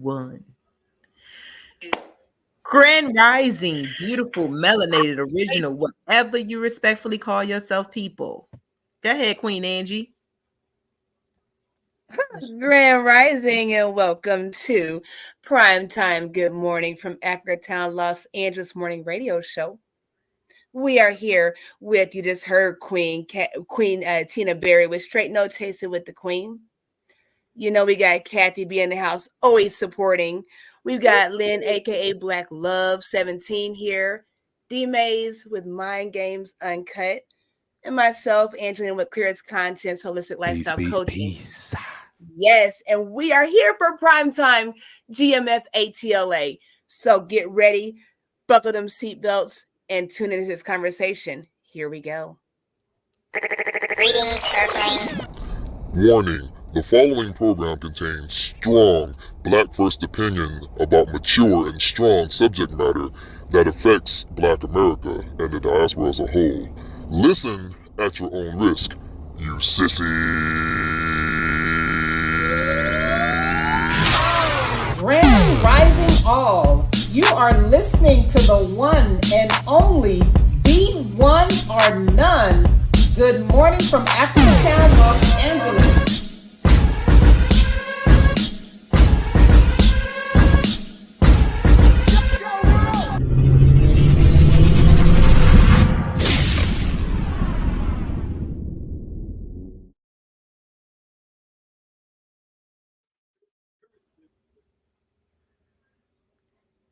one. Grand Rising, beautiful, melanated, original, whatever you respectfully call yourself, people. Go ahead, Queen Angie. Grand Rising and welcome to Primetime Good Morning from Africatown, Los Angeles Morning Radio Show. We are here with, you just heard Queen Tina Berry with Straight No Chasing with the Queen. You know, we got Kathy B in the house, always supporting. We've got Lynn, aka Black Love 17 here. D Mays with Mind Games Uncut. And myself, Angelina with Clearest Contents, Holistic Lifestyle Coaching. Peace. Yes, and we are here for Primetime GMF ATLA. So get ready, buckle them seatbelts, and tune into this conversation. Here we go. Warning, the following program contains strong Black first opinion about mature and strong subject matter that affects Black America and the diaspora as a whole. Listen at your own risk, you sissy. Grand Rising all. You are listening to the one and only Be One or None. Good morning from Africatown, Los Angeles.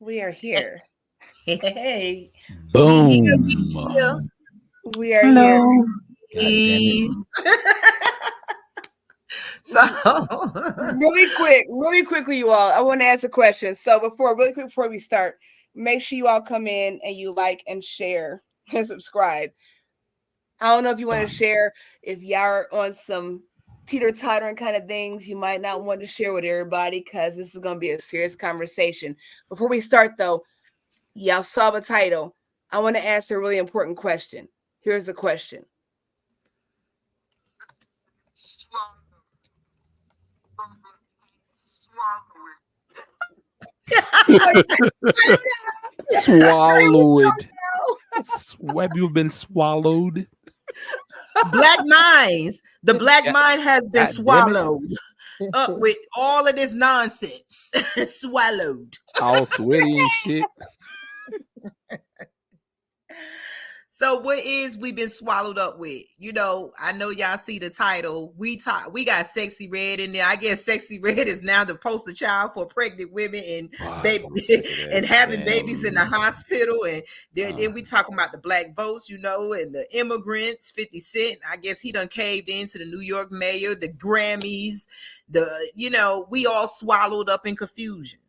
We are here. Hey, Boom. We are here. Please. So, really quickly, you all, I want to ask a question. So before we start, make sure you all come in and you like and share and subscribe. I don't know if you want to share, if y'all are on some teeter-tottering kind of things, you might not want to share with everybody because this is going to be a serious conversation. Before we start, though, y'all saw the title. I want to ask a really important question. Here's the question. Swallow it. Have you been swallowed? Black minds. The Black mind has been God swallowed up with all of this nonsense. Swallowed. All sweaty and shit. So what is we been swallowed up with? You know, I know y'all see the title. We got Sexy Red in there. I guess Sexy Red is now the poster child for pregnant women and and having babies in the hospital. And then we talking about the Black votes, you know, and the immigrants, 50 Cent. I guess he done caved into the New York mayor, the Grammys, we all swallowed up in confusion.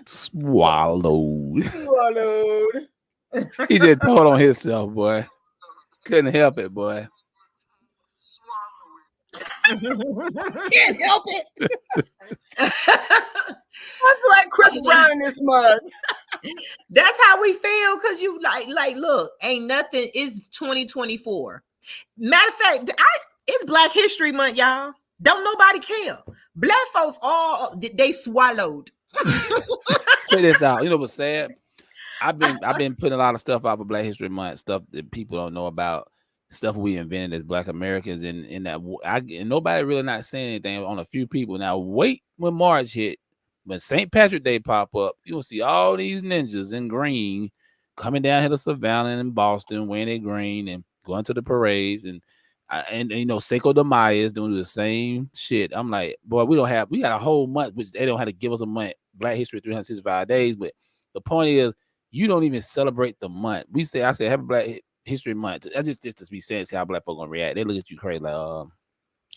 Swallowed. He just told on himself, boy. Couldn't help it, boy. Can't help it. I feel like Chris Brown in this mug. That's how we feel, because you like, look, ain't nothing. It's 2024. Matter of fact, it's Black History Month, y'all. Don't nobody care. Black folks they swallowed. Check this out. You know what's sad? I've been putting a lot of stuff out for Black History Month, stuff that people don't know about, stuff we invented as Black Americans, and nobody really not saying anything on a few people. Now wait when March hit, when St. Patrick Day pop up, you'll see all these ninjas in green coming down here to Savannah and Boston wearing their green and going to the parades, and Cinco de Mayo is doing the same shit. I'm like, boy, we got a whole month, which they don't have to give us a month, Black History 365 days, but the point is, you don't even celebrate the month. I say Happy Black History Month. I just to be saying, see how Black folk gonna react. They look at you crazy like,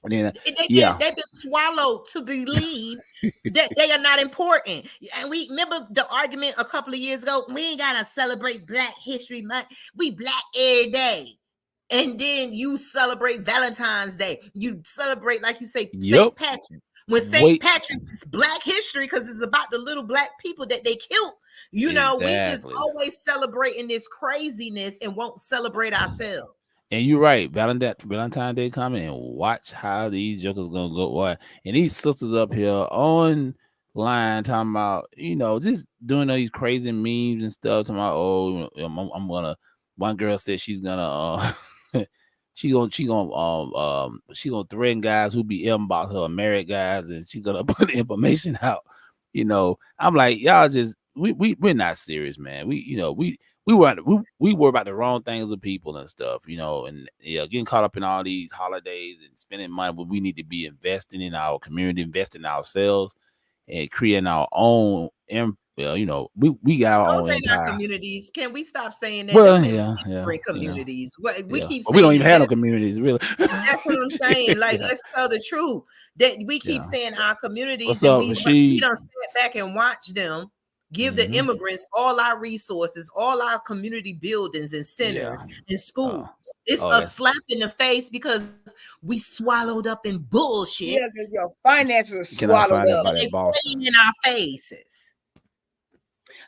and then they've been swallowed to believe that they are not important. And we remember the argument a couple of years ago. We ain't gotta celebrate Black History Month. We Black every day. And then you celebrate Valentine's Day. You celebrate, like you say, St. Patrick. When St. Patrick's Black history, because it's about the little Black people that they killed. You know, we just always celebrating this craziness and won't celebrate ourselves. And you're right. Valentine's Day coming, and watch how these jokers gonna go. And these sisters up here on line talking about, just doing all these crazy memes and stuff. Talking about, I'm gonna. One girl said she's gonna she gonna threaten guys who be inbox her, married guys, and she gonna put the information out. I'm like, y'all just we're not serious, man. We worry about the wrong things with people and stuff, and getting caught up in all these holidays and spending money. But we need to be investing in our community, investing in ourselves, and creating our own. We got our own empire. Communities. Can we stop saying that? Well, communities. We keep saying we don't even have no communities, really. That's what I'm saying. Like, let's tell the truth. That we keep saying our communities, What's and up, we don't step back and watch them give the immigrants all our resources, all our community buildings and centers and schools. It's a slap in the face because we swallowed up in bullshit. Yeah, because your finances are swallowed up. They're playing in our faces.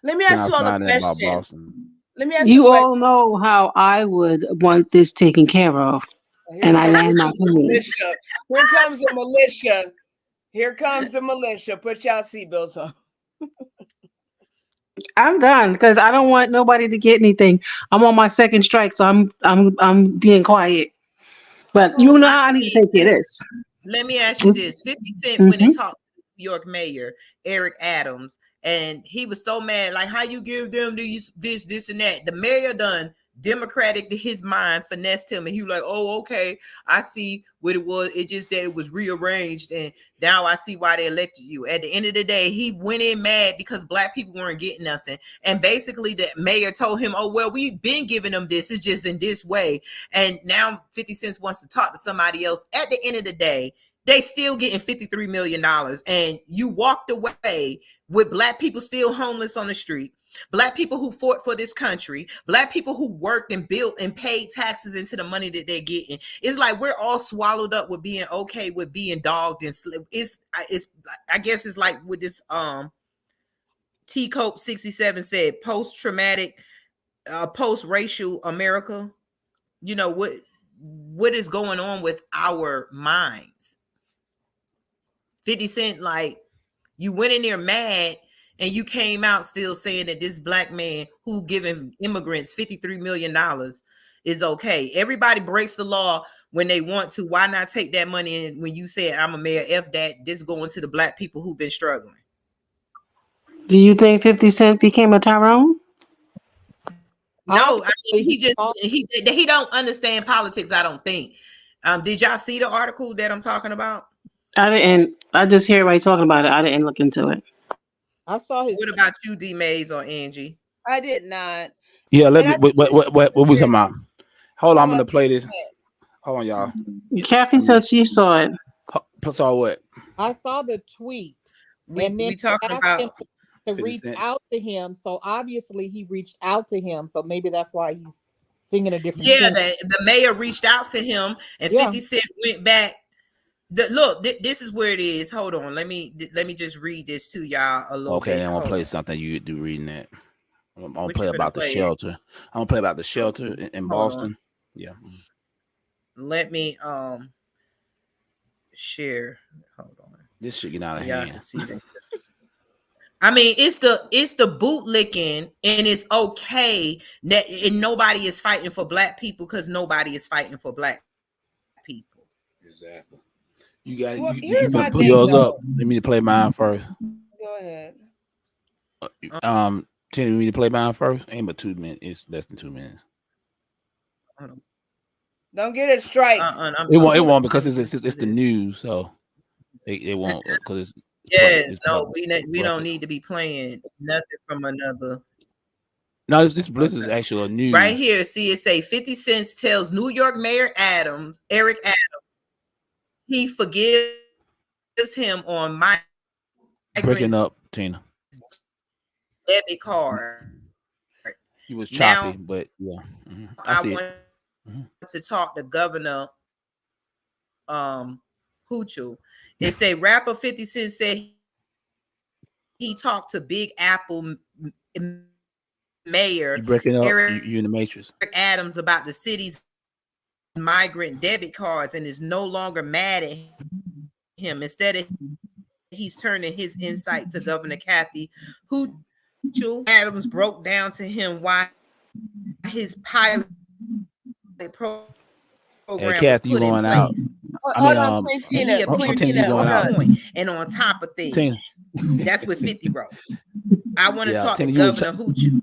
Let me ask you all a question. Let me ask you all know how I would want this taken care of. And I land my plane. Here comes the militia. Here comes the militia. Put y'all seatbelts on. I'm done because I don't want nobody to get anything. I'm on my second strike, so I'm being quiet. But you know how I need to take care of this. Let me ask you this: 50 Cent went and talked to New York Mayor Eric Adams, and he was so mad, like, how you give them this, and that. The mayor done Democratic to his mind, finessed him, and he was like, oh, okay, I see what it was. It just that it was rearranged, and now I see why they elected you. At the end of the day, he went in mad because black people weren't getting nothing, and basically the mayor told him, oh, well, we've been giving them this, it's just in this way. And now 50 Cent wants to talk to somebody else. At the end of the day, they still getting $53 million, and you walked away with black people still homeless on the street, black people who fought for this country, black people who worked and built and paid taxes into the money that they're getting. It's like we're all swallowed up with being okay with being dogged and it's I guess it's like with this T Cope 67 said post-traumatic post-racial America. What is going on with our minds? 50 Cent, like, you went in there mad and you came out still saying that this black man who giving immigrants $53 million is okay. Everybody breaks the law when they want to. Why not take that money? And when you said, I'm a mayor, F that, this going to the black people who've been struggling. Do you think 50 Cent became a Tyrone? No, I mean, he don't understand politics, I don't think. Did y'all see the article that I'm talking about? I didn't. I just hear everybody talking about it. I didn't look into it. I saw his. What about you, D Mays or Angie? I did not. Yeah, what we talking about? Hold on, I'm gonna play this. Hold on, y'all. Kathy said she saw it. Saw what? I saw the tweet. We talking about to reach out to him. So obviously he reached out to him. So maybe that's why he's singing a different. Yeah, the mayor reached out to him, and 50 Cent went back. Look, this is where it is. Hold on, let me just read this to y'all a little bit. Okay, I'm gonna play something you do reading that. I'm gonna play about the shelter. I'm gonna play about the shelter in Boston. Yeah. Let me share. Hold on. This should get out of hand. See that. I mean, it's the bootlicking, and it's okay that and nobody is fighting for black people because nobody is fighting for black people. Exactly. You got it. You can put yours up. Let me play mine first. Go ahead. Tenny, me to play mine first. Ain't but 2 minutes. It's less than 2 minutes. Don't get it straight. It won't because it's the news, so it won't because it's. Yes, no, we don't need to be playing nothing from another. No, this is actually a news right here. See, it say 50 Cent tells New York Mayor Eric Adams, he forgives him on my breaking up, Tina. Debit card. He was choppy, but yeah, I want to talk to Governor Hochul. It say rapper 50 Cent said he talked to Big Apple Mayor Eric, you in the Matrix. Adams about the city's migrant debit cards and is no longer mad at him. Instead of he's turning his insight to Governor Kathy Hochul. Adams broke down to him why his pilot program was Kathy, you put in going out. place. Hold on, And Quintina. he appeared to be Tina, you going on out. point and on top of things. Tina. That's what 50 wrote. I want to Yeah, talk Tina, to you in Governor Hochul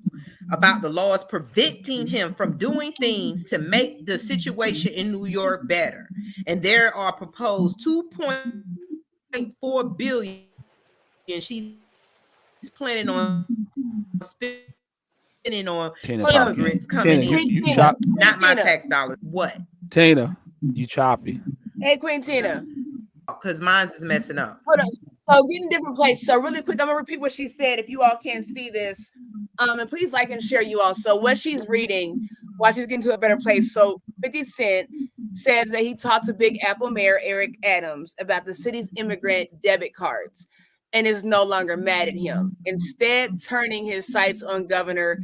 about the laws preventing him from doing things to make the situation in New York better. And there are proposed $2.4 billion. She's planning on spending on Tina, immigrants coming Tina, in. you Tina, chop. Not my Tina. tax dollars. What? Tina, you choppy. Hey, Quintina. Because mine's is messing up. Hold on. So get in a different place. So really quick, I'm gonna repeat what she said. If you all can't see this, and please like and share, you all. So what she's reading while she's getting to a better place. So 50 Cent says that he talked to Big Apple Mayor Eric Adams about the city's immigrant debit cards and is no longer mad at him. Instead, turning his sights on Governor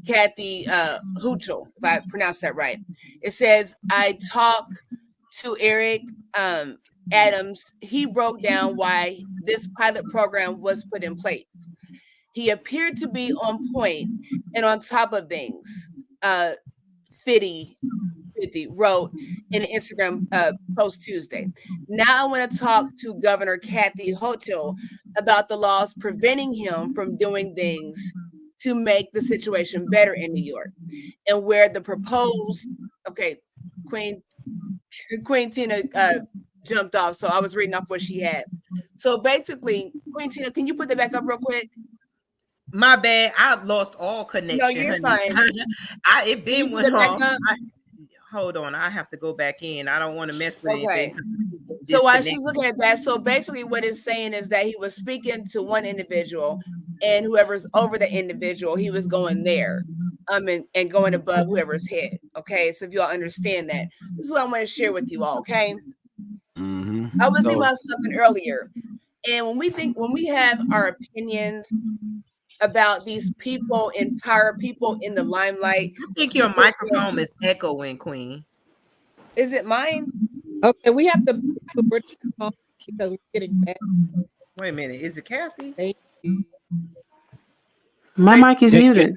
Kathy Hochul, if I pronounced that right. It says, I talked to Eric Adams. He broke down why this pilot program was put in place. He appeared to be on point and on top of things. 50 wrote in an Instagram post Tuesday. Now I want to talk to Governor Kathy Hochul about the laws preventing him from doing things to make the situation better in New York, and where the proposed Queen Tina jumped off, so I was reading off what she had. So basically, Queen Tina, can you put that back up real quick? My bad. I lost all connection. No, you're honey. fine. It been put it went back off. up? Hold on. I have to go back in. I don't want to mess with Okay. anything. So while she's looking at that, so basically what it's saying is that he was speaking to one individual, and whoever's over the individual, he was going there, and going above whoever's head. Okay, so if you all understand that, this is what I want to share with you all. Okay, Mm-hmm. I was thinking about something earlier, and when we have our opinions about these people in power, people in the limelight. I think your microphone is echoing, Queen. Is it mine? Okay, we have to because we're getting back. Wait a minute. Is it Kathy? Thank you. My mic is muted.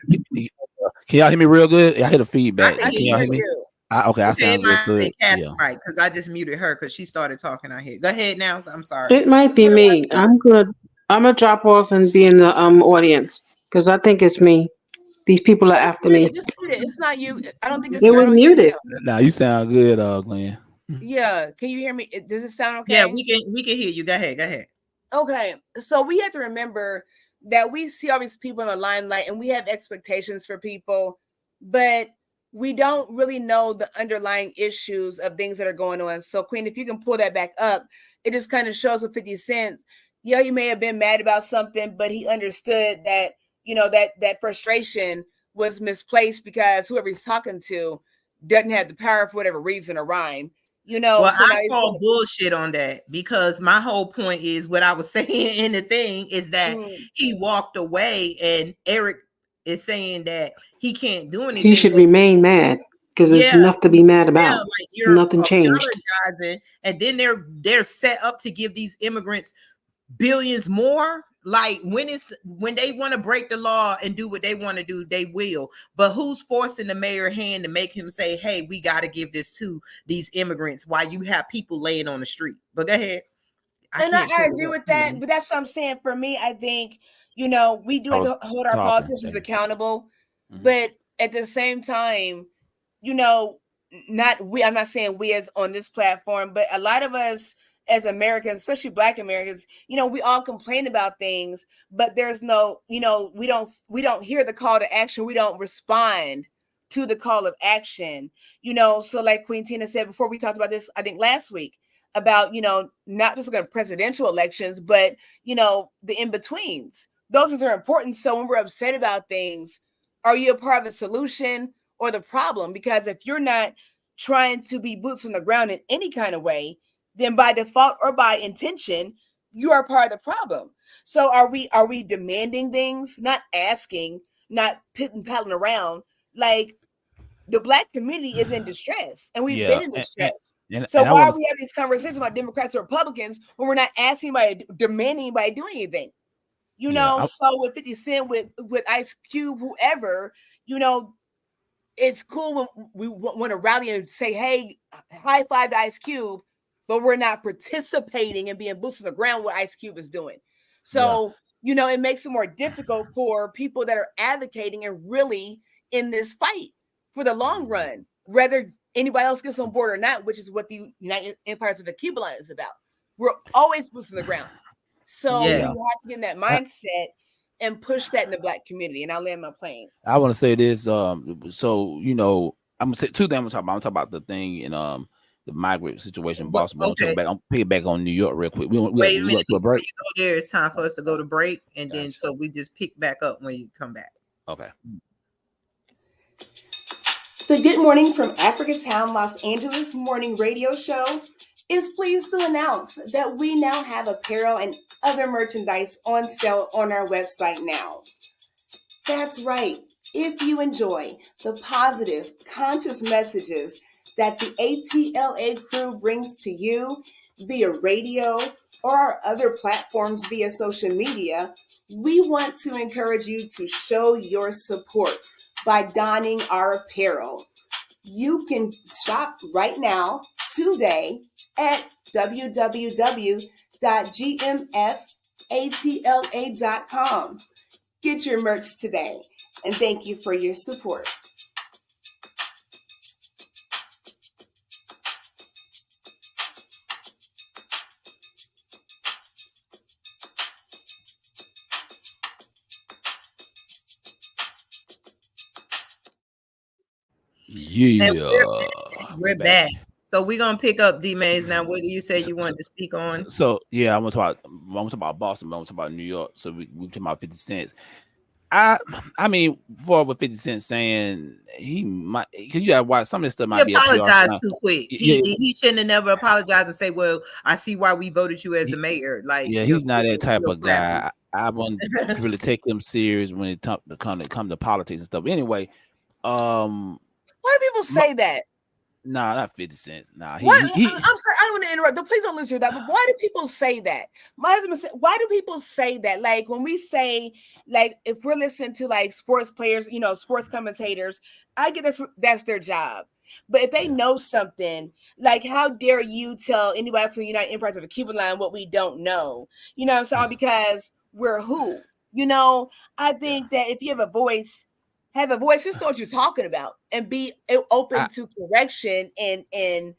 Can y'all hear me real good? I hear the feedback. I Can y'all hear me? Okay, I sound good. So, Kathy, yeah. right? Because I just muted her because she started talking out here. Go ahead now. I'm sorry. It might be me. I'm gonna drop off and be in the audience because I think it's me. These people are after me. Just mute it. It's not you. I don't think it's It you. I was don't hear muted. you. Now you sound good, Glenn. Yeah. Can you hear me? Does it sound okay? Yeah, we can hear you. Go ahead. Okay. So we have to remember that we see all these people in the limelight and we have expectations for people, but we don't really know the underlying issues of things that are going on. So Queen, if you can pull that back up, it just kind of shows with 50 Cent. Yeah, you may have been mad about something, but he understood that, that frustration was misplaced because whoever he's talking to doesn't have the power for whatever reason or rhyme. Well, so I call bullshit on that because my whole point is what I was saying in the thing is that he walked away, and Eric is saying that he can't do anything. He should remain mad because there's enough to be mad about. Yeah, like you're nothing changed. Apologizing, and then they're set up to give these immigrants billions more. Like when they want to break the law and do what they want to do, they will. But who's forcing the mayor's hand to make him say, "Hey, we got to give this to these immigrants"? While you have people laying on the street. But go ahead. I agree with that. But that's what I'm saying. For me, I think we do have to hold our politicians accountable, but at the same time, I'm not saying we as on this platform, but a lot of us as Americans, especially Black Americans, we all complain about things, but there's no, we don't hear the call to action. We don't respond to the call of action, so like Queen Tina said before, we talked about this, I think last week, about, not just like presidential elections, but, the in-betweens. Those are important. So when we're upset about things, are you a part of the solution or the problem? Because if you're not trying to be boots on the ground in any kind of way, then by default or by intention, you are part of the problem. So are we demanding things, not asking, not paddling around? Like, the Black community is in distress, and we've Yeah, been in distress. and So I why want are we having these conversations about Democrats or Republicans when we're not asking anybody, demanding anybody do anything? You know, so with 50 Cent, with Ice Cube, whoever, you know, it's cool when we want to rally and say, hey, high five to Ice Cube, but we're not participating and being boots on the ground what Ice Cube is doing. So, you know, it makes it more difficult for people that are advocating and really in this fight for the long run, whether anybody else gets on board or not, which is what the United Empires of the Cuban line is about. We're always boots on the ground. So we have to get in that mindset and push that in the Black community. And I'll land my plane. I want to say this. So you know, I'm gonna say two things. I'm gonna talk about the thing in the migrant situation in Boston. But Okay. I'm piggyback on New York real quick. Wait a minute. To a break. Before you go there, it's time for us to go to break, and then so we just pick back up when you come back. Okay. The Good Morning from Africatown, Los Angeles morning radio show is pleased to announce that we now have apparel and other merchandise on sale on our website now. That's right. If you enjoy the positive, conscious messages that the ATLA crew brings to you via radio or our other platforms via social media, we want to encourage you to show your support by donning our apparel. You can shop right now, today, at www.gmfatla.com. Get your merch today, and thank you for your support. Yeah, we're back. So we're gonna pick up D Mays now. What do you say you wanted to speak on? So yeah, I want to talk about Boston, but I want to talk about New York. So we talking about 50 Cent. I mean, for what 50 Cent saying, he might, because you got watch some of this stuff might be apologized too quick. He shouldn't have never apologized and say, "Well, I see why we voted you as the mayor." Like, yeah, he's not that type of guy. I wouldn't really take him serious when it come to politics and stuff. Anyway, why do people say that? Nah, not 50 cents. Nah, I'm sorry, I don't want to interrupt. Please don't listen to that. But why do people say that? My husband said, why do people say that? Like when we say, like, if we're listening to like sports players, you know, sports commentators, I get that's their job. But if they know something, like, how dare you tell anybody from the United Empires of the Cuban line what we don't know? You know what I'm saying? Because we're who? You know, I think that if you have a voice, just know what you're talking about and be open to correction and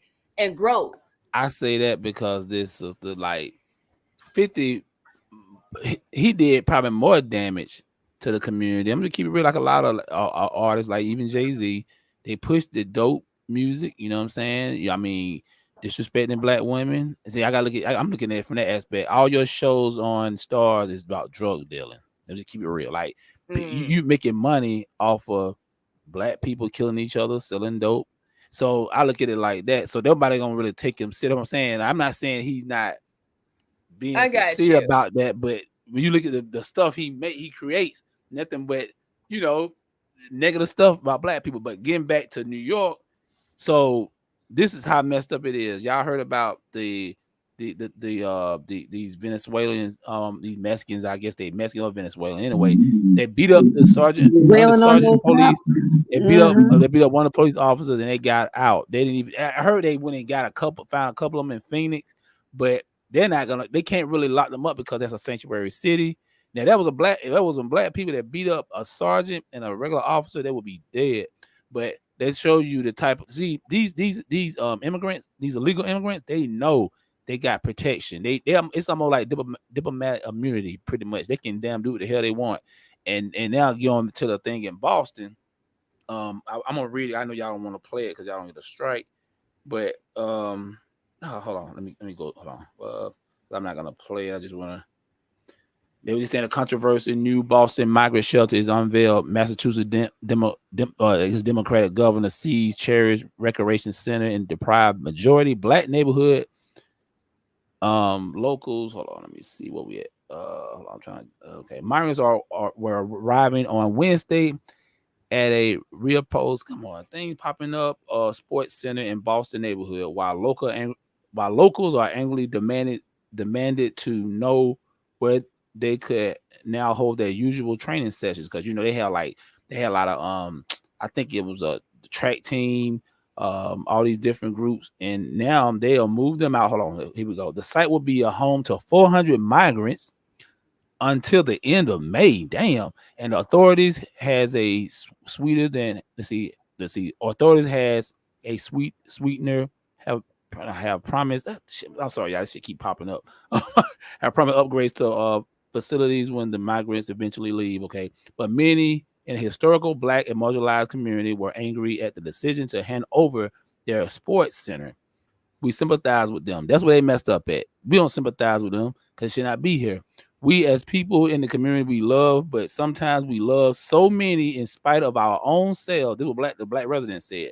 growth. I say that because this is the like 50, he did probably more damage to the community. I'm gonna keep it real, like a lot of artists, like even Jay-Z, they pushed the dope music, you know what I'm saying? I mean, disrespecting black women. See, I'm looking at it from that aspect. All your shows on Stars is about drug dealing. Let's just keep it real. Like you making money off of black people killing each other, selling dope. So I look at it like that. So nobody gonna really take him serious. I'm saying, I'm not saying he's not being sincere about that, but when you look at the stuff he creates, nothing but, you know, negative stuff about black people. But getting back to New York, so this is how messed up it is. Y'all heard about these Venezuelans, these Mexicans, I guess they Mexican or Venezuelan. Anyway, they beat up the sergeant police. They beat up one of the police officers and they got out. They didn't even, I heard they went and found a couple of them in Phoenix, but they can't really lock them up because that's a sanctuary city. Now that was black people that beat up a sergeant and a regular officer, they would be dead. But that shows you the type of, these immigrants, these illegal immigrants, they know they got protection. It's almost like diplomatic immunity, pretty much. They can damn do what the hell they want. And now get on to the thing in Boston. I'm gonna read it. I know y'all don't want to play it because y'all don't get a strike. But hold on. Let me go. Hold on. I'm not gonna play it. I just wanna. They were just saying a controversy. New Boston migrant shelter is unveiled. Massachusetts his Democratic governor seized Cherish Recreation Center in deprived majority black neighborhood. Locals. Hold on. Let me see what we at. Hold on, I'm trying. Okay, migrants were arriving on Wednesday at a real post. Come on, thing popping up. Sports center in Boston neighborhood, while locals are angrily demanded to know where they could now hold their usual training sessions, because they had a lot of I think it was a track team, all these different groups, and now they'll move them out. Hold on, here we go. The site will be a home to 400 migrants until the end of May. Damn. And the authorities has a sweeter than let's see. Authorities has a sweetener have promised. I'm sorry, y'all. This shit keep popping up. Have promised upgrades to facilities when the migrants eventually leave. Okay, but many in the historical Black and marginalized community were angry at the decision to hand over their sports center. We sympathize with them. That's where they messed up at. We don't sympathize with them because they should not be here. We as people in the community we love, but sometimes we love so many in spite of our own selves. This is what the black resident said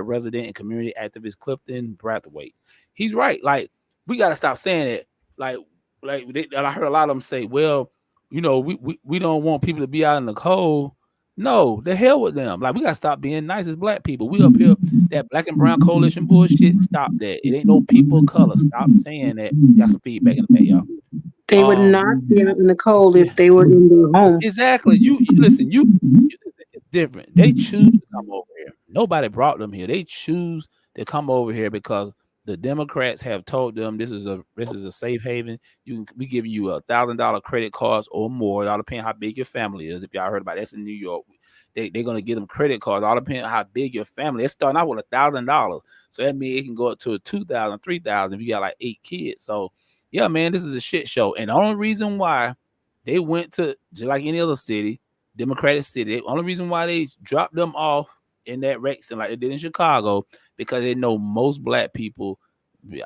resident and community activist Clifton Brathwaite. He's right. Like, we got to stop saying it. I heard a lot of them say, well, we don't want people to be out in the cold. No, the hell with them. Like, we got to stop being nice as Black people. We up here, that Black and brown coalition bullshit. Stop that. It ain't no people of color. Stop saying that. Got some feedback in the back, y'all. They would not be out in the cold if they were in their home. Exactly. You listen, it's different. They choose to come over here. Nobody brought them here. They choose to come over here because the Democrats have told them this is a safe haven. We give you $1,000 credit cards or more. It all depends how big your family is. If y'all heard about it, that's in New York. They're gonna give them credit cards. All depends on how big your family. It's starting out with $1,000. So that means it can go up to $2,000, $3,000 if you got like 8 kids. So yeah, man, this is a shit show. And the only reason why they went to, just like any other city, Democratic city, the only reason why they dropped them off in that Rexon like they did in Chicago, because they know most Black people,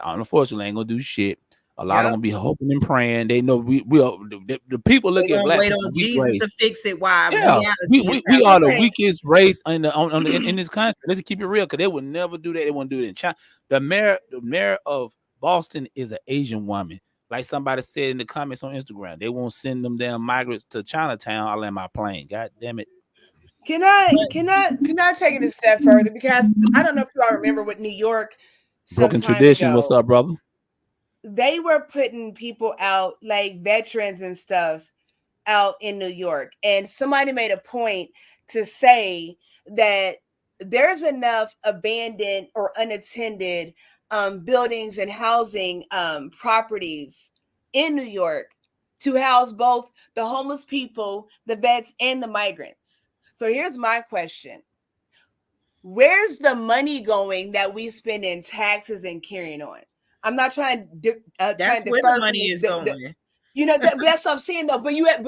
unfortunately, ain't gonna do shit. A lot of them be hoping and praying. They know the people look at Black wait people on Jesus race. to fix it. Why? Yeah, we are the weakest race in this country. Let's keep it real, because they would never do that. They wouldn't do it in China. The mayor of Boston is an Asian woman. Like somebody said in the comments on Instagram, they won't send them damn migrants to Chinatown. I'll land my plane. God damn it. Can I take it a step further? Because I don't know if you all remember with New York. Broken tradition. What's up, brother? They were putting people out, like veterans and stuff, out in New York. And somebody made a point to say that there's enough abandoned or unattended buildings and housing properties in New York to house both the homeless people, the vets, and the migrants. So here's my question. Where's the money going that we spend in taxes and carrying on? I'm not trying to that's where the money is going. That's what I'm saying though.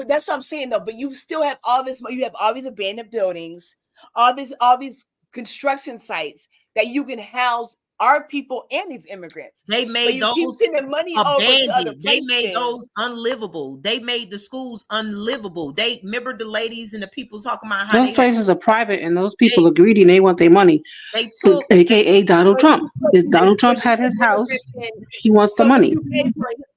That's what I'm saying though. But you still have all this. You have all these abandoned buildings, all these construction sites that you can house our people and these immigrants. They made those keep sending money over to other places. They made those unlivable. They made the schools unlivable. They remember the ladies and the people talking about how those places are private and those people are greedy and they want their money. They took, AKA Donald Trump. If Donald Trump had his house, he wants the money.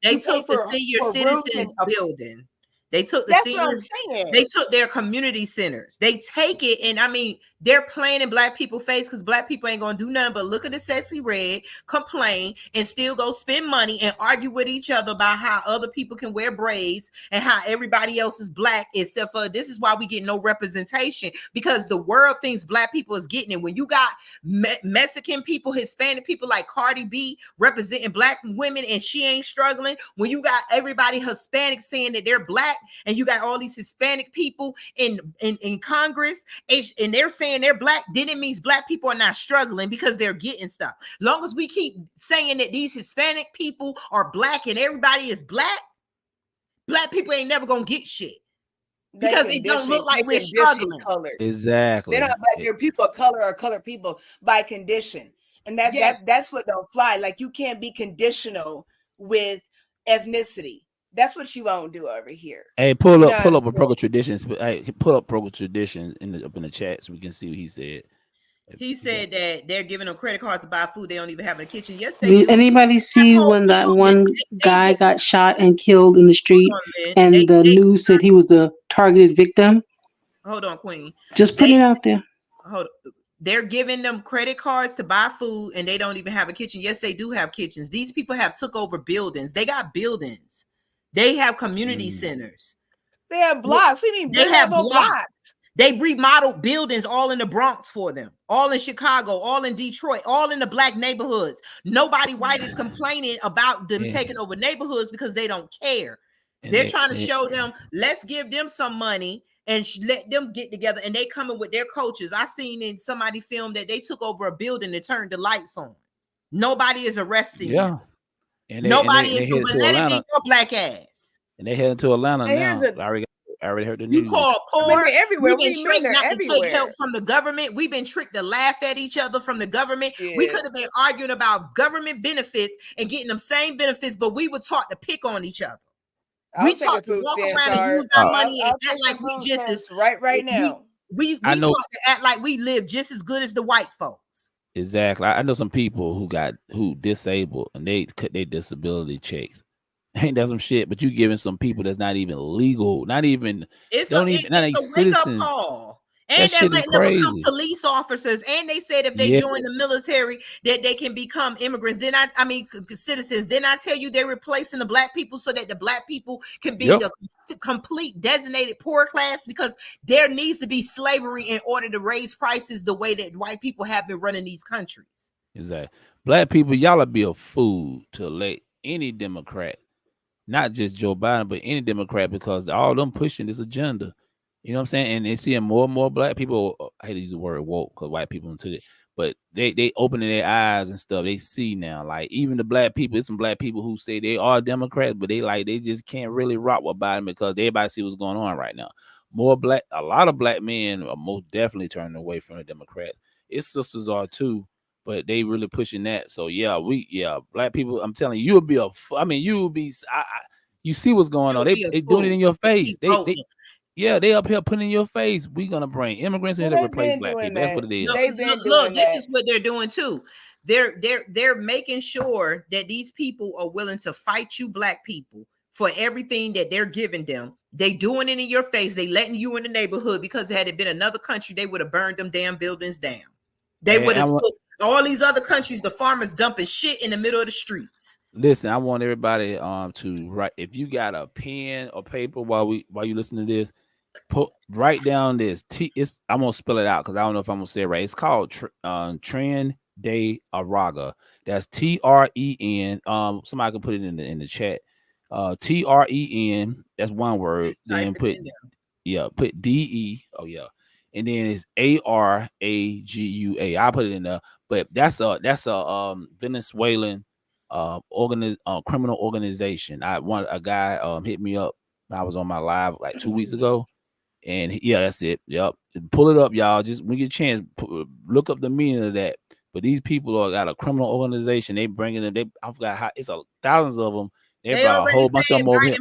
They took the senior citizens building. They took the That's senior, what I'm saying. They took their community centers. They take it, and I mean, they're playing in Black people's face because Black people ain't gonna do nothing but look at the sexy red, complain, and still go spend money and argue with each other about how other people can wear braids and how everybody else is Black, except for this is why we get no representation, because the world thinks Black people is getting it. When you got Mexican people, Hispanic people like Cardi B representing Black women and she ain't struggling, when you got everybody Hispanic saying that they're Black, and you got all these Hispanic people in Congress and they're saying they're Black, then it means Black people are not struggling because they're getting stuff. Long as we keep saying that these Hispanic people are Black and everybody is Black people ain't never gonna get shit because it don't look like we're struggling. Exactly. They're not Black. They're people of color or colored people by condition, and that's what don't fly. Like, you can't be conditional with ethnicity. That's what you won't do over here. Hey, pull up a Progressive Traditions. Hey, pull up Progressive Traditions up in the chat so we can see what he said. He said that they're giving them credit cards to buy food. They don't even have a kitchen. Yes, they do. Anybody see when that one guy got shot and killed in the street, and the news said he was the targeted victim? hold on, Queen. Just put it out there. They're giving them credit cards to buy food, and they don't even have a kitchen. Yes, they do have kitchens. These people have took over buildings. They got buildings. They have community centers. They have blocks. What do you mean? They have blocks. blocks. They remodeled buildings all in the Bronx for them, all in Chicago, all in Detroit, all in the black neighborhoods. Nobody white is complaining about them taking over neighborhoods because they don't care. They're trying to show them, let's give them some money and let them get together. And they coming with their coaches. I seen in somebody film that they took over a building and turned the lights on. Nobody is arresting them. And nobody is going to let it be your black ass. And they heading to Atlanta now. I already heard the news. You call poor everywhere. We've been tricked not to take help from the government. We've been tricked to laugh at each other from the government. Yeah. We could have been arguing about government benefits and getting them same benefits, but we were taught to pick on each other. We taught to walk around and use our money and act like we just as right now. We taught to act like we live just as good as the white folks. Exactly. I know some people who disabled and they cut their disability checks. Ain't that some shit? But you giving some people that's not even legal, not even it's a wake-up call. And they're letting them become police officers. And they said if they join the military, that they can become immigrants. Citizens. Didn't I tell you they're replacing the black people so that the black people can be the complete designated poor class? Because there needs to be slavery in order to raise prices the way that white people have been running these countries. Exactly. Black people, y'all be a fool to elect any Democrat. Not just Joe Biden, but any Democrat, because all them pushing this agenda. You know what I'm saying? And they seeing more and more black people. I hate to use the word woke because white people into it, but they opening their eyes and stuff. They see now, like even the black people. There's some black people who say they are Democrats, but they just can't really rock with Biden because everybody see what's going on right now. A lot of black men are most definitely turning away from the Democrats. Its sisters are too. But they really pushing that. So black people, I'm telling you, you see what's going on. They doing it in your face. They up here putting in your face. We gonna bring immigrants in to replace black people. That's what it is. This is what they're doing too. They're making sure that these people are willing to fight you black people for everything that they're giving them. They doing it in your face. They letting you in the neighborhood because had it been another country, they would have burned them damn buildings down. They would have. All these other countries, the farmers dumping shit in the middle of the streets. Listen, I want everybody to write. If you got a pen or paper while you listen to this, write down this. I'm gonna spell it out because I don't know if I'm gonna say it right. It's called Tren de Aragua. That's TREN. Somebody can put it in the chat. TREN. That's one word. Then put DE. Oh yeah. And then it's ARAGUA. I put it in there, but that's a Venezuelan criminal organization. A guy hit me up when I was on my live like 2 weeks ago, and that's it. Yep, pull it up, y'all. Just when you get a chance, look up the meaning of that. But these people got a criminal organization. They bringing it. I forgot how it's thousands of them. They brought a whole bunch of them over here.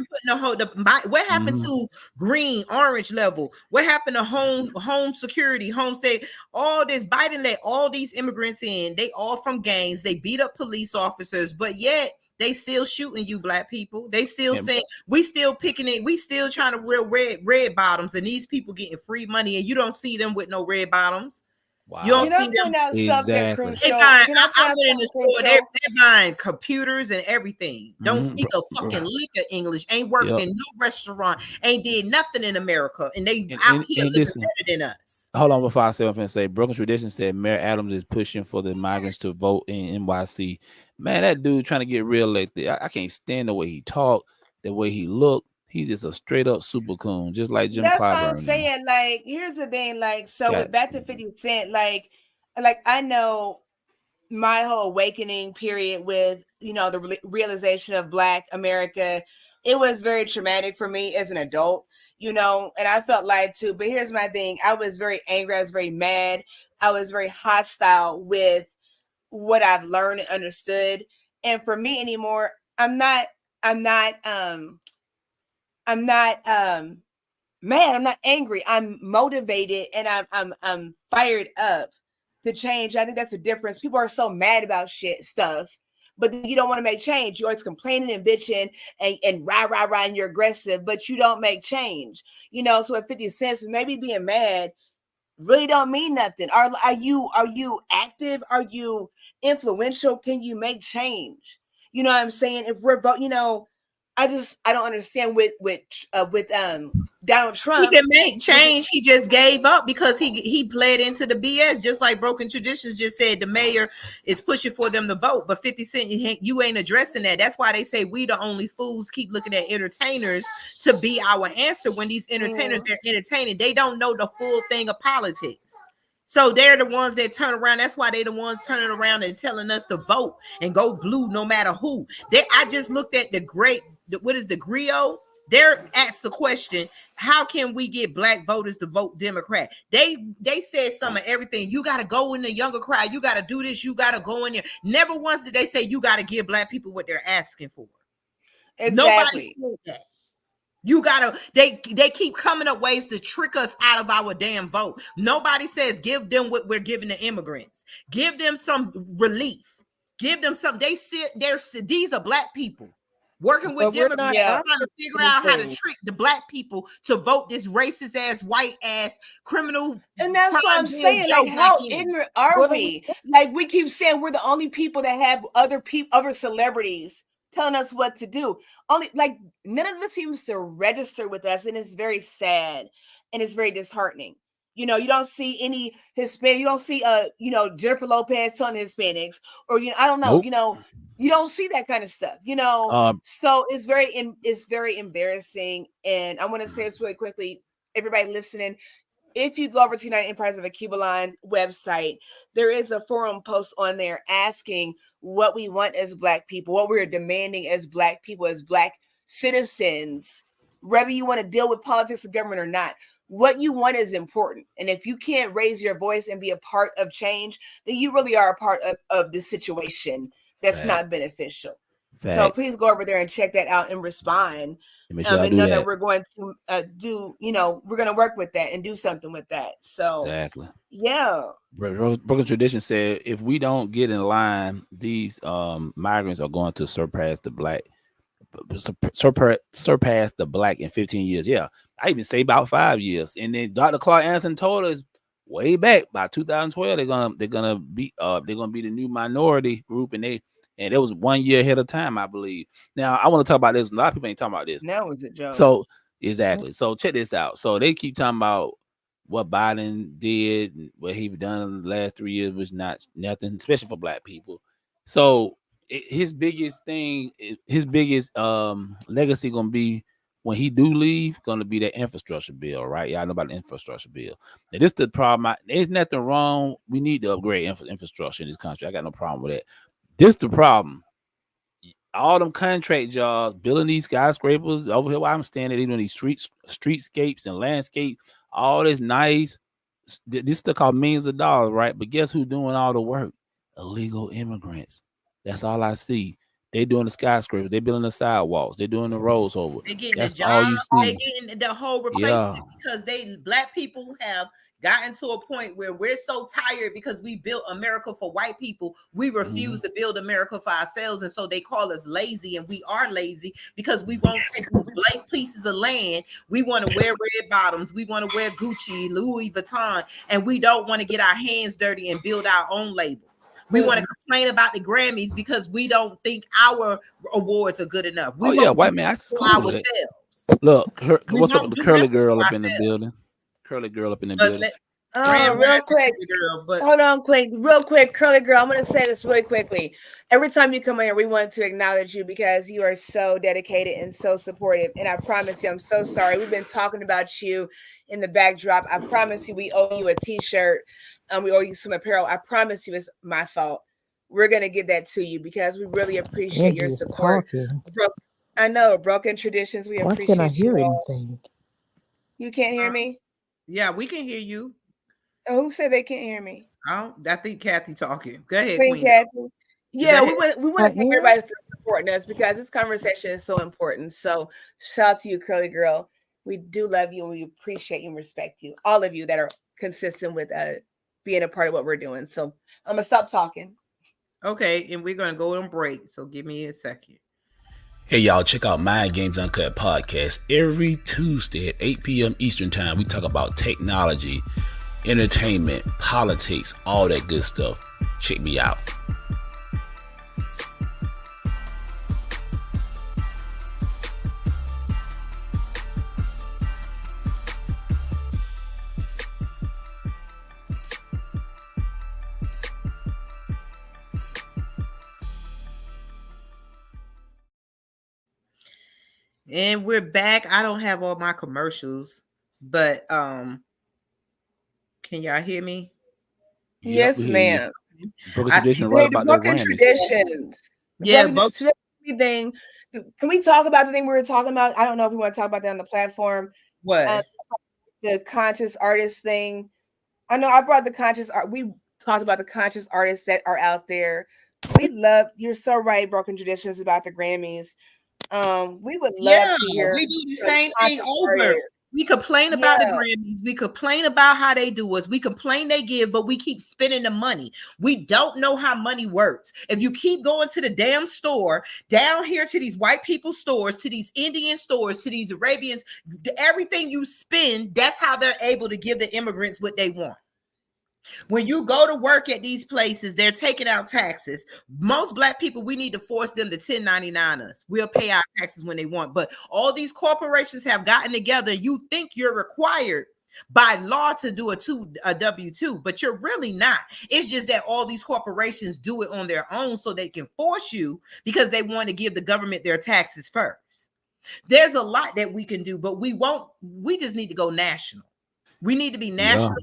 What happened to green, orange level? What happened to home security, home state? All this Biden let all these immigrants in. They all from gangs. They beat up police officers, but yet they still shooting you black people. They still saying we still picking it. We still trying to wear red bottoms, and these people getting free money, and you don't see them with no red bottoms. Wow. You don't see them. Exactly. I went in the store. They're buying computers and everything. Don't speak a fucking lick of English. Ain't worked in no restaurant. Ain't did nothing in America. And they out here living better than us. Hold on before I say what I'm going to say. Broken Tradition said Mayor Adams is pushing for the migrants to vote in NYC. Man, that dude trying to get reelected. I can't stand the way he talk, the way he look. He's just a straight up super coon, just like Jim Clyburn. That's what I'm saying. Like, here's the thing. Like, so back to 50 Cent, like I know my whole awakening period with, the realization of Black America, it was very traumatic for me as an adult, and I felt lied to. But here's my thing. I was very angry. I was very mad. I was very hostile with what I've learned and understood. And for me anymore, I'm not mad. I'm not angry. I'm motivated and I'm fired up to change. I think that's the difference. People are so mad about stuff, but you don't want to make change. You're always complaining and bitching and rah, and you're aggressive, but you don't make change. You know, so at 50 cents, maybe being mad really don't mean nothing. Are you active? Are you influential? Can you make change? You know what I'm saying? If we're both, you know, I don't understand with Donald He Trump. can make change. He just gave up because he bled into the BS, just like Broken Traditions just said. The mayor is pushing for them to vote, but 50 Cent, you ain't addressing that. That's why they say we the only fools keep looking at entertainers to be our answer when these entertainers, they're entertaining. They don't know the full thing of politics. So they're the ones that turn around. That's why they're the ones turning around and telling us to vote and go blue no matter who. I just looked at the Griot. They're asked the question, how can we get black voters to vote Democrat? They said some of everything. You got to go in the younger crowd. You got to do this. You got to go in there. Never once did they say you got to give black people what they're asking for. Exactly. Nobody said that. You gotta, they keep coming up ways to trick us out of our damn vote. Nobody says give them what we're giving the immigrants. Give them some relief. Give them some. They sit there. These are black people working with Democrats, trying to figure out how to trick the black people to vote this racist ass, white ass, criminal. And that's what I'm saying. Like, how ignorant are we? Like, we keep saying we're the only people that have other celebrities telling us what to do. Only, like, none of this seems to register with us, and it's very sad and it's very disheartening. You know, you don't see any Hispanic, you don't see you know, Jennifer Lopez telling Hispanics, or, you know, I don't know, you know, you don't see that kind of stuff, you know. So it's very embarrassing. And I want to say this really quickly, everybody listening. If you go over to United Empires of a Cuba Line website, there is a forum post on there asking what we want as black people, what we're demanding as black people, as black citizens, whether you want to deal with politics and government or not. What you want is important. And if you can't raise your voice and be a part of change, then you really are a part of the situation that's not beneficial. So please go over there and check that out and respond. And know that we're going to we're going to work with that and do something with that. So exactly. Yeah. Broken Tradition said, if we don't get in line, these migrants are going to surpass the black in 15 years. Yeah, I even say about 5 years. And then Dr. Clark Anderson told us way back by 2012 they're gonna be the new minority group, and it was 1 year ahead of time, I believe. Now I want to talk about this. A lot of people ain't talking about this. Now it's a joke. So exactly. So check this out. So they keep talking about what Biden did, what he done in the last 3 years was nothing, especially for black people. So his biggest legacy gonna be, when he do leave, gonna be that infrastructure bill, right? Y'all know about the infrastructure bill. Now, this is the problem. There's nothing wrong. We need to upgrade infrastructure in this country. I got no problem with that. This the problem. All them contract jobs, building these skyscrapers over here where I'm standing, they doing these streetscapes and landscape, all this nice. This stuff called millions of dollars, right? But guess who's doing all the work? Illegal immigrants. That's all I see. They doing the skyscrapers. They building the sidewalks. They doing the roads over. They getting That's the job. all you see. They getting the whole replacement because black people have gotten to a point where we're so tired because we built America for white people. We refuse to build America for ourselves. And so they call us lazy, and we are lazy because we won't take these blank pieces of land. We want to wear red bottoms. We want to wear Gucci, Louis Vuitton, and we don't want to get our hands dirty and build our own labels. We want to complain about the Grammys because we don't think our awards are good enough. We white man, I cool ourselves. Look, what's up with the curly girl up in the building? Curly girl up in the building. Real quick. Hold on, real quick, curly girl. I'm going to say this really quickly. Every time you come in here, we want to acknowledge you because you are so dedicated and so supportive. And I promise you, I'm so sorry. We've been talking about you in the backdrop. I promise you, we owe you a t-shirt. We owe you some apparel. I promise you, it's my fault. We're going to give that to you because we really appreciate your support. I know, Broken Traditions. We appreciate you. Why can't I hear anything? You can't hear me? Yeah, we can hear you. Oh, who said they can't hear me? I think Kathy talking. Go ahead, Queen Kathy. Yeah, we want to thank everybody for supporting us because this conversation is so important. So shout out to you, curly girl. We do love you and we appreciate you and respect you. All of you that are consistent with being a part of what we're doing. So I'm gonna stop talking. Okay, and we're gonna go on break. So give me a second. Hey y'all, check out Mind Games Uncut podcast every Tuesday at 8 p.m. Eastern Time. We talk about technology, entertainment, politics, all that good stuff. Check me out. And we're back. I don't have all my commercials, but can y'all hear me? Yes, ma'am. Broken I tradition see- right Hey, the about their broken Grammys. traditions. The Yeah, broken both. traditions thing. Can we talk about the thing we were talking about? I don't know if we want to talk about that on the platform. What? The conscious artist thing. I know I brought the conscious art. We talked about the conscious artists that are out there. We love. You're so right. Broken traditions about the Grammys. We would love to hear. We do the the same thing conscious over. artists. We complain about the Yeah. Grammys. We complain about how they do us. We complain they give, but we keep spending the money. We don't know how money works. If you keep going to the damn store, down here to these white people stores, to these Indian stores, to these Arabians, everything you spend, that's how they're able to give the immigrants what they want. When you go to work at these places, they're taking out taxes. Most black people, we need to force them to 1099 us. We'll pay our taxes when they want. But all these corporations have gotten together. You think you're required by law to do a W-2, but you're really not. It's just that all these corporations do it on their own so they can force you because they want to give the government their taxes first. There's a lot that we can do, but we won't. We just need to go national. We need to be national.